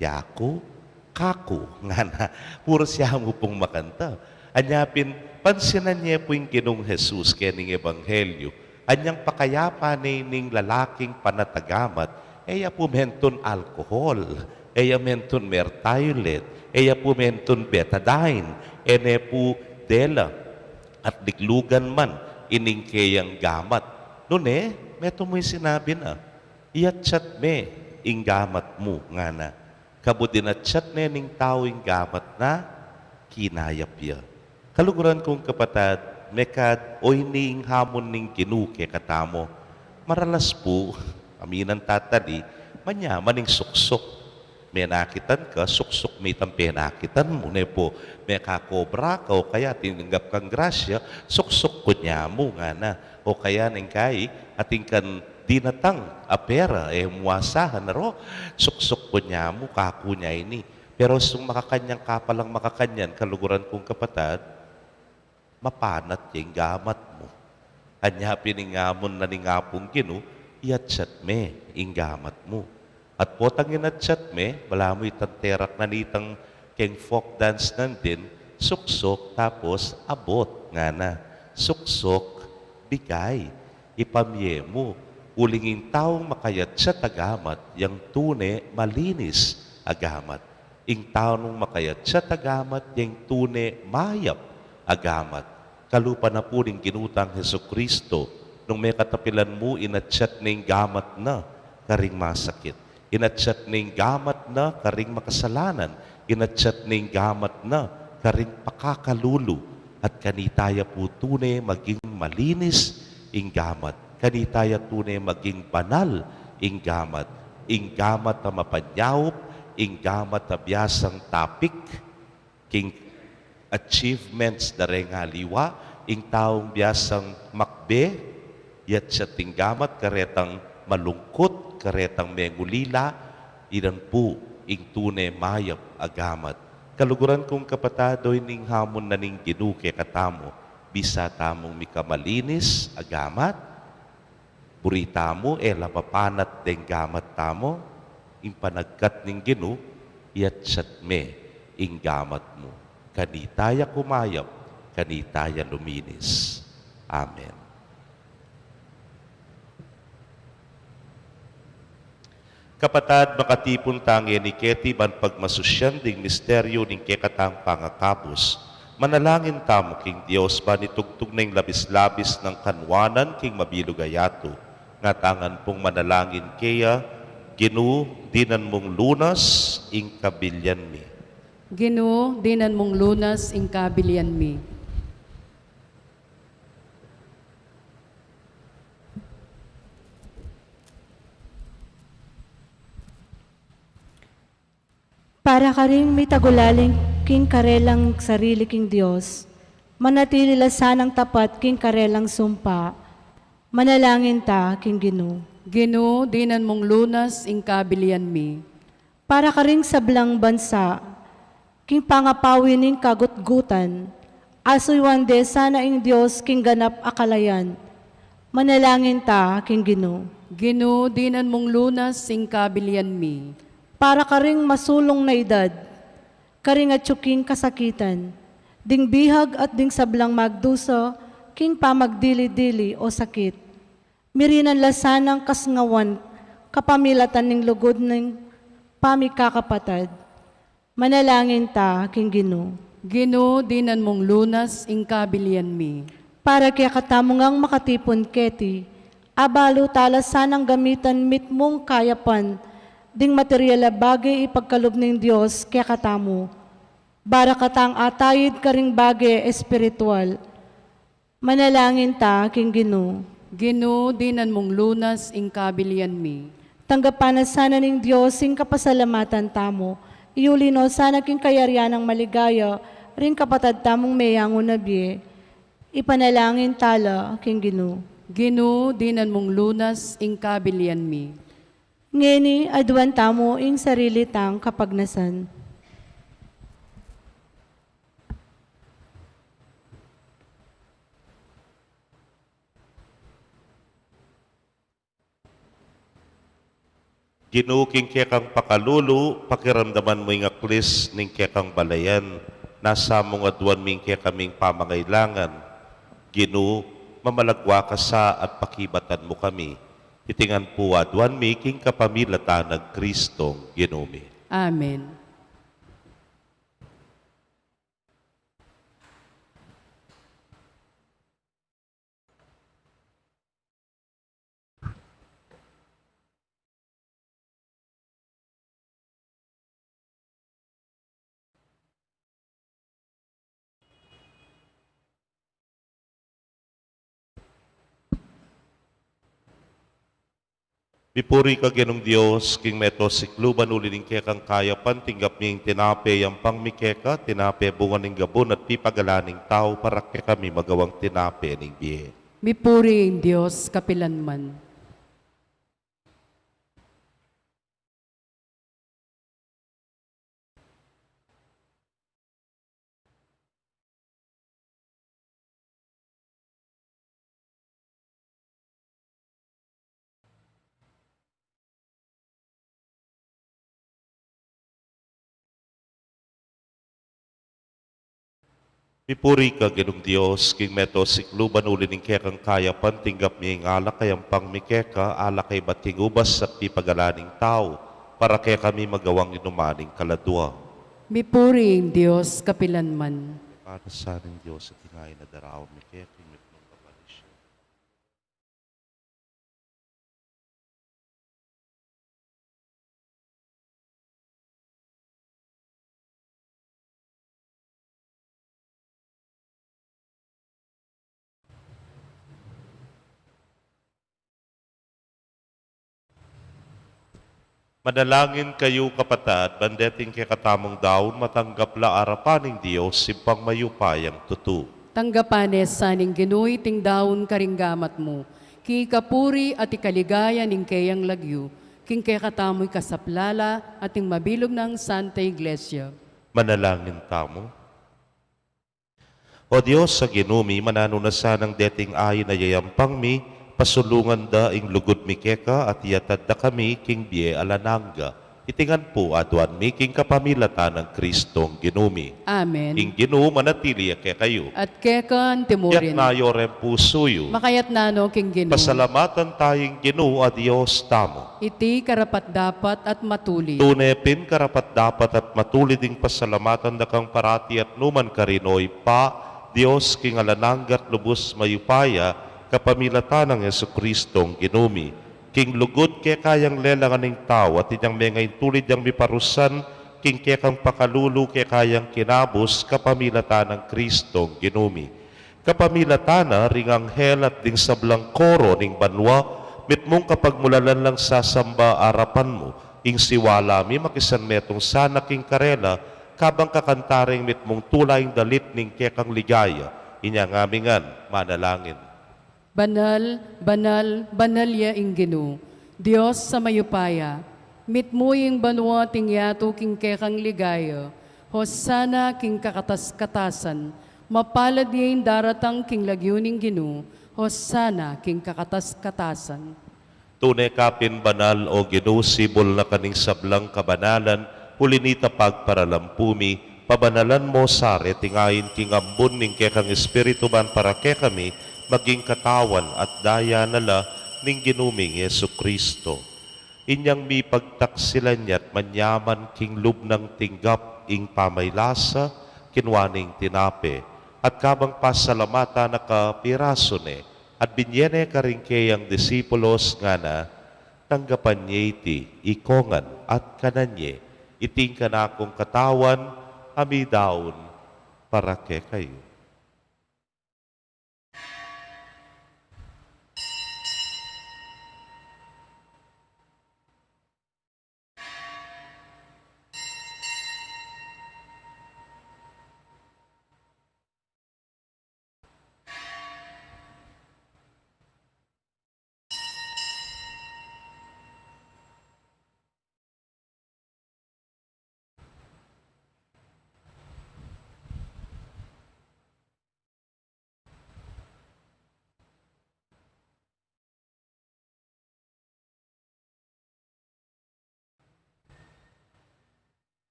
H: yaku, kaku. Nga na, puro siya mo pong makanta. Anyapin, pansinan niya po yung Ginong Jesus kening ebanghelyo. Anyang pakayapa ning lalaking panatagamat, eya po menton alkohol, eya menton mertiolet, eya po menton betadine, ene po dela, at diglugan man, ining kayang gamat. Noon meto mo yung sinabi na, iyatchat me, ing gamat mo, nga na. Kabudinatchat ne ning tao ing gamat na, kinayap ya. Kaluguran kong kapatad, mekad o ning hamon ning kinuke katamo. Maralas po, aminan tatali, manyaman ning suksok. May nakitan ka, suksok may tampi nakitan mo. Po, may kakobra ka o kaya tinanggap kang grasya, suksok ko niya mo nga na. O kaya nang kay, ating kan dinatang apera, muwasahan na ro, suksok ko niya mo, kaku niya ini. Pero sung makakanyang kapalang makakanyan, kaluguran kong kapatad, mapanat yung gamat mo. Anya piningamon na ningapong gino, iyatchat me, ing gamat mo. At potang inatchat me, wala mo itanterak na nitang keng folk dance nandin, suksok tapos abot nga na. Suksok, bigay, ipamye mo. Ulingin taong makayat sa tagamat, yang tune malinis agamat. Ing taong makayat sa tagamat, yang tune mayap agamat. Kalupa na po rin ginutang Jesucristo, nung may katapilan mo, inatchat ning gamat na karing masakit. Inatchat ning gamat na karing makasalanan. Inatchat ning gamat na karing pakakalulu. At kanitaya po tunay maging malinis ing gamat. Kanitaya tunay maging banal ing gamat. Ing gamat na mapanyaup, ing gamat na biyasang tapik, king achievements na rin haliwa, ing taong biyasang makbe, yat sa tinggamat karetang malungkot, karetang mengulila, ilan po ing tunay mayap agamat. Kaluguran kong kapatadoy ning hamon na ning ginuke katamo, bisa tamong mikamalinis agamat, burita mo, lapapanat deng gamat tamo, ing panagkat ning ginu, yat sat me, ing gamat mo. Kanitaya kumayap, kanitaya luminis. Amen. Kapatad makatipon tangi ni Keti ban pagmasusyan ding misteryo ning kekatang pangakabos. Manalangin tamo king Dios ba nitugtog ning labis-labis ng kanwanan king mabilugayato. Nga tangan pong manalangin kaya, Ginoo, dinan mong lunas, ing kabilyan mi.
G: Ginoo, dinan mong lunas ing kabilian mi.
E: Para ka ring may tagulaling king karelang sarili king Diyos, manatili sanang tapat king karelang sumpa, manalangin ta king Ginoo.
G: Ginoo, dinan mong lunas ing kabilian mi.
E: Para ka ring sablang bansa, king pangapawin ning kagutgutan, asoy wande sana ing Diyos king ganap akalayan, manalangin ta king Ginoo.
G: Ginoo, dinan mong lunas ing kabilian mi.
E: Para ka ring masulong na edad, karing at tsuking kasakitan, ding bihag at ding sablang magdusa, king pamagdili-dili o sakit. Mirinan lasanang kasngawan, kapamilatan ning lugod ng pamikakapatad. Manalangin ta, king Ginoo.
G: Ginoo, dinan mong lunas ing kabilian mi.
E: Para kaya katamungang makatipon keti, abalo tala sanang gamitan mitmong kayapan, ding materyal bagay ipagkalob ng Diyos kaya katamo. Bara katang atayid ka ring bagay espiritual. Manalangin ta, king Ginoo.
G: Ginoo, dinan mong lunas ing kabilian mi.
E: Tanggapan na sana ng Diyos ing kapasalamatan tamo. Iulino sana king kayarian ng maligaya, ring kapatad tamong mayango na biye. Ipanalangin tala, king Ginoo.
G: Ginoo, dinan mong lunas ing kabilian mi.
E: Ngeni, aduan tamo ing sarili tang kapagnasan.
H: Ginoo king kekang pakalulu, pakiramdaman mo ing aklis ning kekang balayan, nasa mong aduan ming kekaming pamangailangan. Ginoo, mamalagwa ka sa at pakibatan mo kami. Titingan po aduan mi king kapamilatan ng Kristong Ginoo mi.
G: Amen.
H: Pipuri ka Ginong Dios, king meto sikluban ulining kekang kayapan, tinggap ming tinape yang pangmikeka, tinape bunga ning gabon at pipagalaning tao para kay kami magawang tinape ning biye.
G: Mipuri ing Dios kapilanman.
H: Pipuri ka Ginong Dios, king meto sikluban ulining kekang kayapan, tinggap ming alak kayang pangmikeka, alak kay bating ubas at pipagalaning tao para kay kami magawang inumaning kaladwa.
G: Mipuri ing Dios kapilanman.
H: Para sa ating Diyos at tingayin na daraon mi keking mitnong kapalisya. Manalangin kayo kapatad, bandeting kay katamong daon, matanggap la arapaning Diyos, simpang mayupayang tutu.
G: Tanggapanes saning Ginuy ting daon karinggamat mo. Ki kapuri at ikaligaya ning kayang lagyo. King kay katamoy kasaplala at ting mabilog ng Santa Iglesia.
H: Manalangin tamo. O Diyos sa ginumi, manano na sanang deting ayin na yayampang mi, pasulungan da ing lugod mi keka at yatad da kami king biye alananga. Itingan po aduan making kapamilatan ng Kristong ginumi.
G: Amen.
H: Ing Ginoo manatili ke kayo.
G: At kekan
H: Yat
G: timurin.
H: nayo ren pusuyo.
G: Makayat nano king Ginoo.
H: Pasalamatan tayong Ginoo a Dios tamo.
G: Iti karapat dapat at matuli.
H: Tunepin karapat dapat at matuli ding pasalamatan da kang parati at numan karinoy pa Dios king alananggat lubos mayupaya kapamilatan ng Yesu Kristong ginumi. King lugod ke kayang lelangan ng tao at inyang mengay tulid yang miparusan king ke kang pakalulu ke kayang kinabos kapamilatan ng Kristong ginumi. Kapamilatan na ring anghel at ding sablang koro ning banwa mitmong kapag mulalan lang sasamba arapan mo ing siwala mi makisan metong sana king karela kabang kakantaring mitmong tulayng dalit ning kekang ligaya inyang amingan manalangin.
G: Banal, banal, banal ya ing Ginoo. Dios sa mayupaya, mitmuying banwa ting yato king kekang ligaya, hosana king kakatas-katasan, mapalad yain daratang king lagyuning Ginoo, hosana king kakatas-katasan.
H: Tunay kapin banal o Ginoo sibol na kaning sablang kabanalan, hulinita pagparalampumi, pabanalan mo sare tingayin king ambon ning kekang espiritu ban para ke kami, maging katawan at daya nala ning ginuming Yesu Kristo. Inyang mi pagtaksilan niya't manyaman king lubnang tinggap ing pamaylasa, kinwaning tinape, at kabang pasalamata na kapiraso ne, at binyene ka rin kayang disipulos nga na, tanggapan niya iti, ikongan at kananye, iting ka na akong katawan, amidaon, para ke kayo.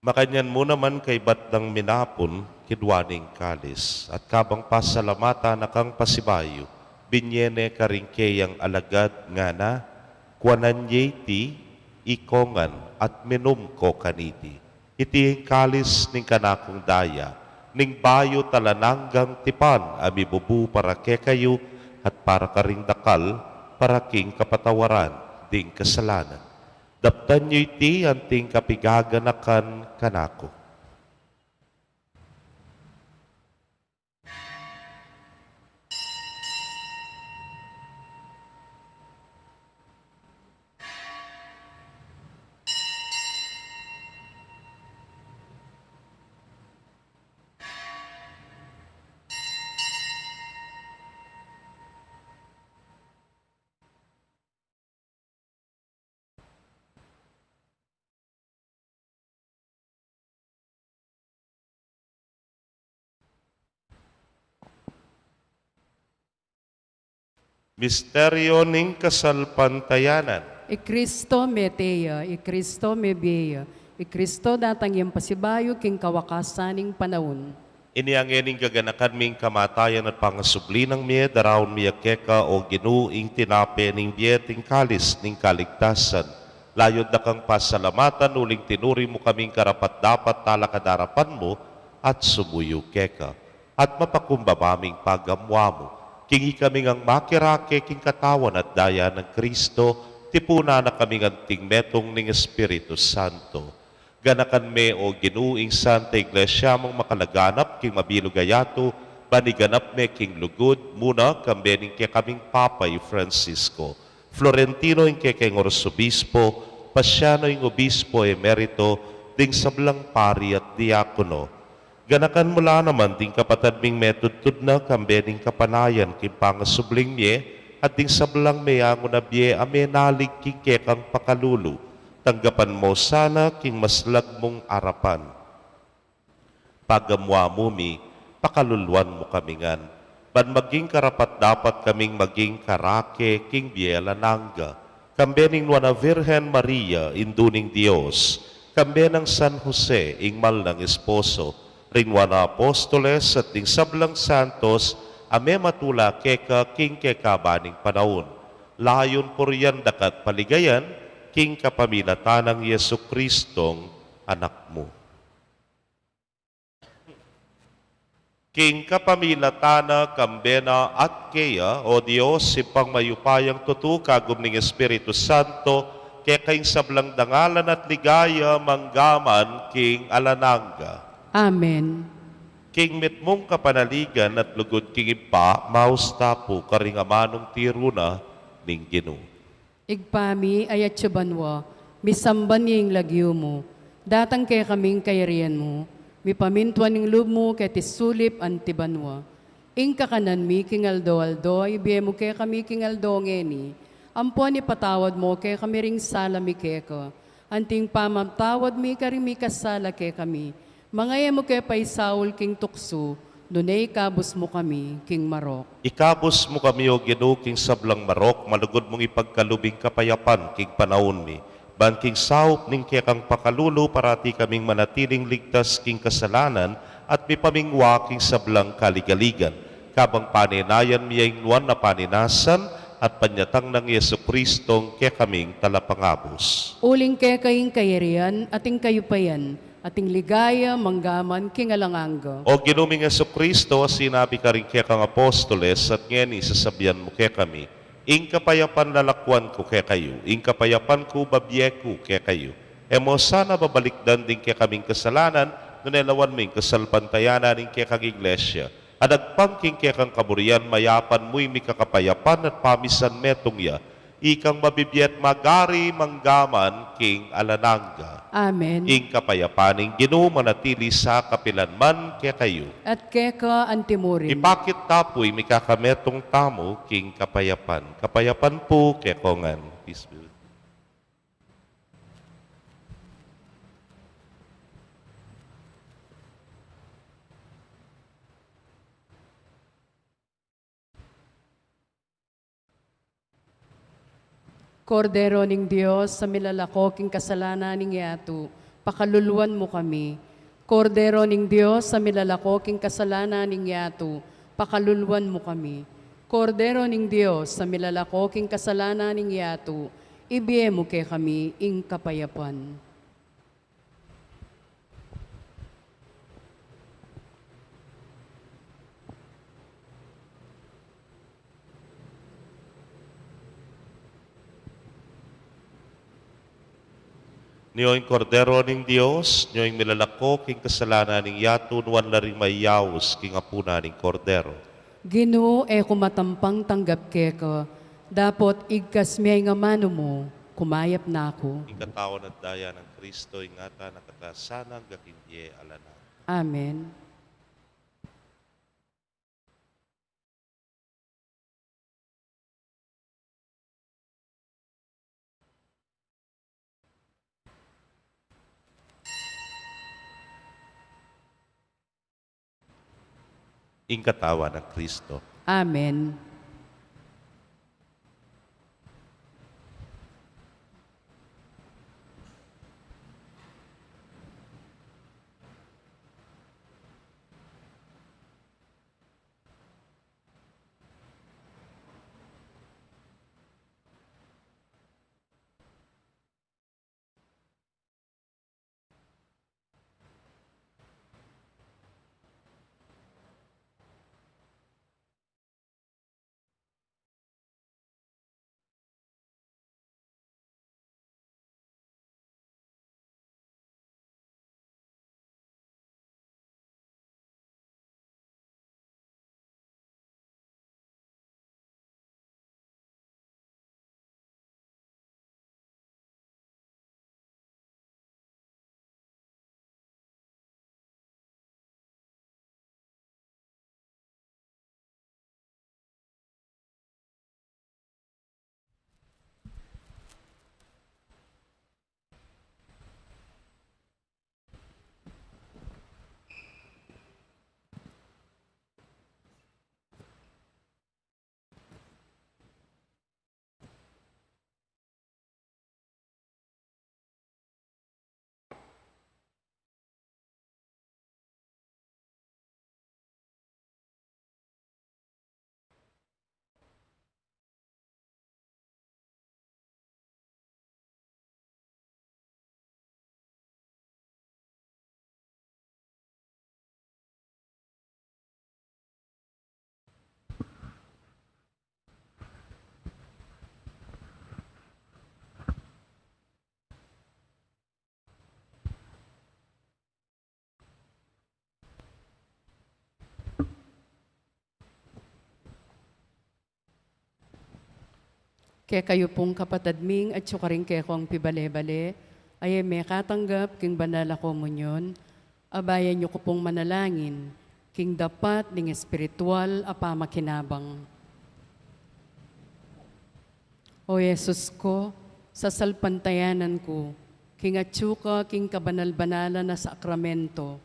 H: Makanyan mo naman kay batdang minapon, kidwaning kalis, at kabang pasalamata na kang pasibayo, binyene ka rin kayang alagad nga na, kuananye ti, ikongan at minum ko kaniti. Iti kalis ning kanakong daya, ning bayo talananggang tipan, amibubu para ke kayo, at para ka ring dakal, para king kapatawaran, ding kasalanan. Daptan nyo iti anting kapigaganakan kanako. Misteryo ning kasalpantayanan.
G: Kristo meteya, Kristo mebeya, Kristo datang yung pasibayo king kawakasaning panahon.
H: Iniangening gaganakan ming kamatayan at pangasubli ng miye, darawon miya keka o ginuing tinape ning biyeting kalis ning kaligtasan. Layod na kang pasalamatan, uling tinuri mo kaming karapat dapat talakadarapan mo at sumuyo keka. At mapakumbabaming pagamwa mo. Kingi kami ngang makirake king katawan at daya ng Kristo, tipuna na kami ngang tingmetong ning Espiritu Santo. Ganakan me o ginuing Santa Iglesia mong makalaganap king mabilugayato, baniganap me king lugod, muna kambening ke kaming Papay Francisco. Florentino ing ke keng Orsobispo, Pasyano ing Obispo Emerito, ding sablang pari at diakono. Ganakan mula naman ding kapatad ming metudtud na kambening kapanayan king pangasubling miye at ding sablang mayango na biye amenalig king kekang pakalulu. Tanggapan mo sana king maslag mong arapan. Pagamwa mumi, pakaluluan mo kamingan. Ban maging karapat dapat kaming maging karake king biye lanangga. kambening nuana Virgen Maria, induning Dios, kambenang San Jose, ingmal ng esposo, rinwana apostoles at ding sablang santos, ame matula keka king kekabaning panahon. Layon puriyan dakat paligayan, king kapamilatanang Yesu Kristong anak mo. King kapamilatana, kambena at kaya, o Diyos, ipang mayupayang tutu, kagum ng Espiritu Santo, kaya kaing sablang dangalan at ligaya, manggaman, king alananga.
G: Amen.
H: King mitmong kapanaligan at lugod king ipa, maustapo, karing amanong tiruna, ning Ginoo.
G: Igpami ayat banwa, misamban niyang lagyo mo, datang kaya kaming kayarian mo, mi pamintuan ng loob mo kaya tisulip antibanwa. Ing kakanan mi kingaldo-aldo, ibiye mo kaya kami kingaldo ngeni, ampuan ni patawad mo kaya kami ring sala mi kaya ka, anting pamamtawad mi karing mi kasala kaya kami, mangaya mo kaya paisaul king tukso, dunay kabus mo kami king marok.
H: Ikabos mo kami o Ginoo king sablang marok, malugod mong ipagkalubing kapayapan king panahon mi. Banking saup ning kaya kang pakalulo, parati kaming manatiling ligtas king kasalanan at mi pamingwa king sablang kaligaligan. Kabang paninayan miyang nuan na paninasan at panyatang ng Yesu Kristong kaya kaming talapangabos.
G: Uling kaya kaying kayarian, ating kayupayan, ating ligaya, manggaman, kingalanganga.
H: O ginuming Yesu Kristo, sinabi ka rin kaya kang apostoles at ngayon isasabihan mo kaya kami, ing kapayapan lalakwan ko kaya kayo, ing kapayapan ko babye ko kaya kayo. E mo sana babalikdan din kaya kaming kasalanan, nunelawan mo yung kasalpantayanan ng kaya kang iglesia. Adagpangking kaya kang kaburian, mayapan mo'y may kakapayapan at pamisan metong ya, ikang mabibiyat magari manggaman king alananga.
G: Amen.
H: Ing kapayapaning Ginoo manatili sa kapilanman kaya kayo.
G: At keka antimurin.
H: Ipakit tapoy may kakametong tamo king kapayapan. Kapayapan po kaya kongan. Peace be with you.
G: Kordero ning Diyos, sa milalakoking kasalanan ning yato, pakaluluan mo kami. Kordero ning Diyos, sa milalakoking kasalanan ning yato, pakaluluan mo kami. Kordero ning Diyos, sa milalakoking kasalanan ning yato, ibiye mo kay kami ing kapayapan.
H: Niyo'y kordero ning Diyos, niyo'y milalako king kasalanan ning yato, nuwan na rin mayawos king apuna ning kordero.
G: Ginoo e kumatampang tanggap keka, dapot igkas miyay nga mano mo, kumayap na ako.
H: Ing katawan at daya ng Kristo, ingata nakatasanang gakindye alanan.
G: Amen.
H: Ing katawan ng Kristo.
G: Amen. Kaya kayo pong kapatadming at sukaring kaya kong pibale-bale, ay may katanggap king banal a komunyon, abayan niyo ko pong manalangin, king dapat ning espiritual a pamakinabang. O Yesus ko, sa salpantayanan ko, king atsuka king kabanal-banala na sakramento,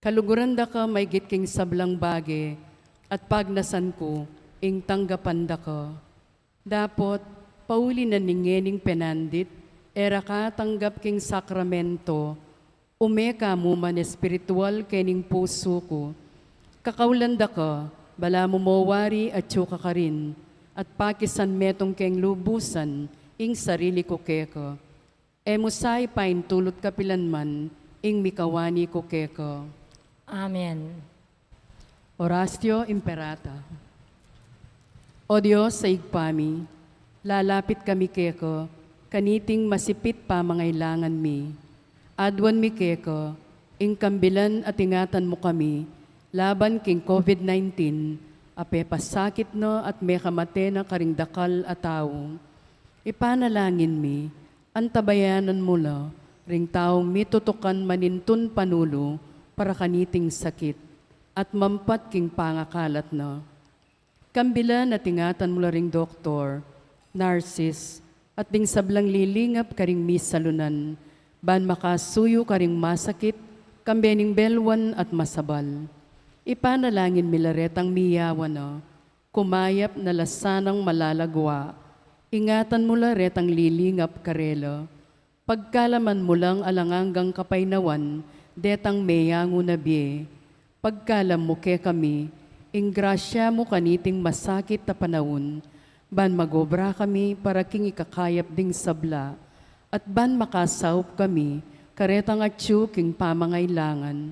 G: kaluguran da ka may git king sablang bage, at pagnasan ko, ing tanggapan da ka. Dapot, pauli na ningening penandit, era ka tanggap king sakramento, umeka mo man espiritual kening puso ko. Kakaulanda ka, bala mo mawari at tsuka ka rin, at pakisan metong keng lubusan, ing sarili ko keka. Emusay pain tulot kapilanman, ing mikawani ko keka.
F: Amen.
G: Oratio Imperata. O Diyos sa igpami, lalapit kami keko, kaniting masipit pa mangailangan mi. Adwan mi keko, ing kambilan at ingatan mo kami, laban king COVID-19, ape pasakit no at may kamate na karingdakal at tao. Ipanalangin mi, antabayanan mo la, ring taong mitutukan manintun panulo, para kaniting sakit, at mampat king pangakalat na. Kambilan at ingatan mo la ring doktor, Narcis, at ding sablang lilingap karing misalunan, ban makasuyo karing masakit, kambening belwan at masabal. Ipanalangin milaretang miyawan na, kumayap na lasanang malalagwa, ingatan mo la retang lilingap karela, pagkalaman mo lang alanganggang kapainawan, detang meyango na biye, pagkalam mo ke kami, ing grasya mo kaniting masakit na panahon, ban magobra kami para king ikakayap ding sabla, at ban makasaup kami, karetang atyu king pamangailangan.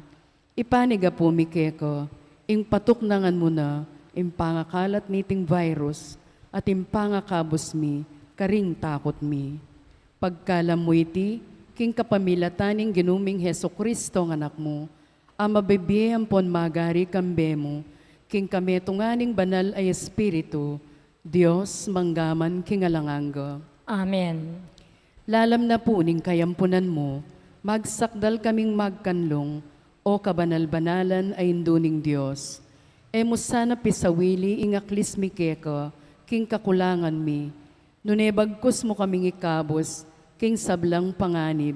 G: Ipaniga po mi keko, ing patuknangan mo na, ing pangakalat niting virus, at ing pangakabos mi, karing takot mi. Pagkalam mo iti, king kapamilataning ginuming Heso Kristo ng anak mo, ang mabibiyam pon magari kambe mo, king kametunganing banal ay Espiritu, Diyos manggaman king alanganga.
F: Amen.
G: Lalam na po ning kayampunan mo, magsakdal kaming magkanlong, o kabanal-banalan ay induning Diyos. Emo sana pisawili ingaklis mi keka, king kakulangan mi, nunebagkos mo kaming ikabos, king sablang panganib,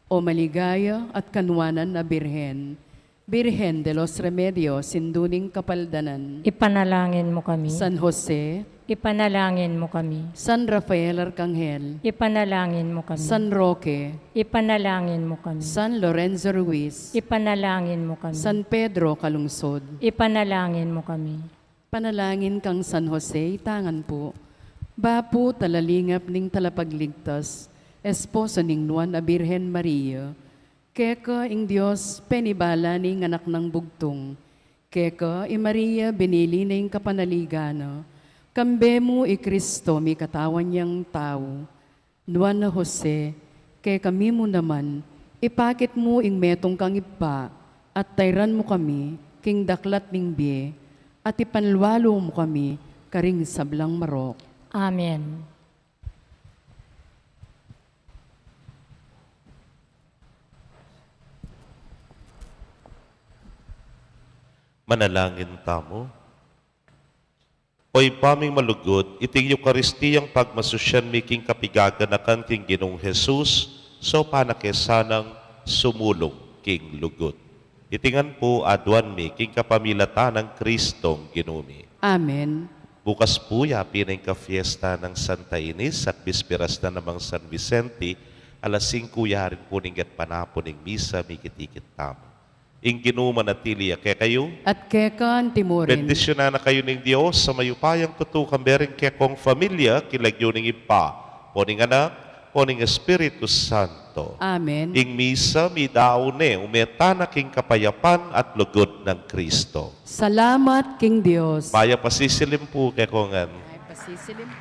G: o maligaya at kanwanan na birhen. Birhen de los Remedios, sinduning kapaldanan.
F: Ipanalangin mo kami.
G: San Jose,
F: Ipanalangin mo kami.
G: San Rafael Arcangel,
F: Ipanalangin mo kami.
G: San Roque,
F: Ipanalangin mo kami.
G: San Lorenzo Ruiz,
F: Ipanalangin mo kami.
G: San Pedro Calungsod.
F: Ipanalangin mo kami.
G: Panalangin kang San Jose, itangan po. Bapo talalingap ning talapagligtas, esposo ning Nuan a Birhen Maria, keka ing Diyos penibala ning anak ng bugtong, keka i Maria binili ning kapanaligana, kambe mo i Kristo mi katawan niyang tao, Nuan na Jose, keka kami mo naman, ipakit mo ing metong kang ipa, at tayran mo kami, king daklat ning biye, at ipanlwalo mo kami, karing sablang marok.
F: Amen.
H: Manalangin tamo. Oy paming malugod, iting Eukaristiyang pagmasusyan miking kapigaganakan king Ginong Jesus, so panakesanang sumulong king lugod. Itingan po adwan mi king kapamilata ng Kristong Ginumi.
G: Amen.
H: Bukas po yapi ng ka-fiesta ng Santa Ines at bisperas na namang San Vicente, alas 5 yarin po ningat panapon ng misa mikitikit tamo. Ing ginumanatili kaya kayo,
G: At kekan timurin.
H: bendisyonan na kayo ng Diyos sa mayupayang tutukan bereng kaya kong familia, kilagyo ng ipa, o ning anak, o ning Espiritu Santo.
G: Amen.
H: Ing misa mi daone, umetana king kapayapan at lugod ng Kristo.
G: Salamat King Diyos.
H: Maya pasisilim po kaya kongan.
G: Ay, pasisilim.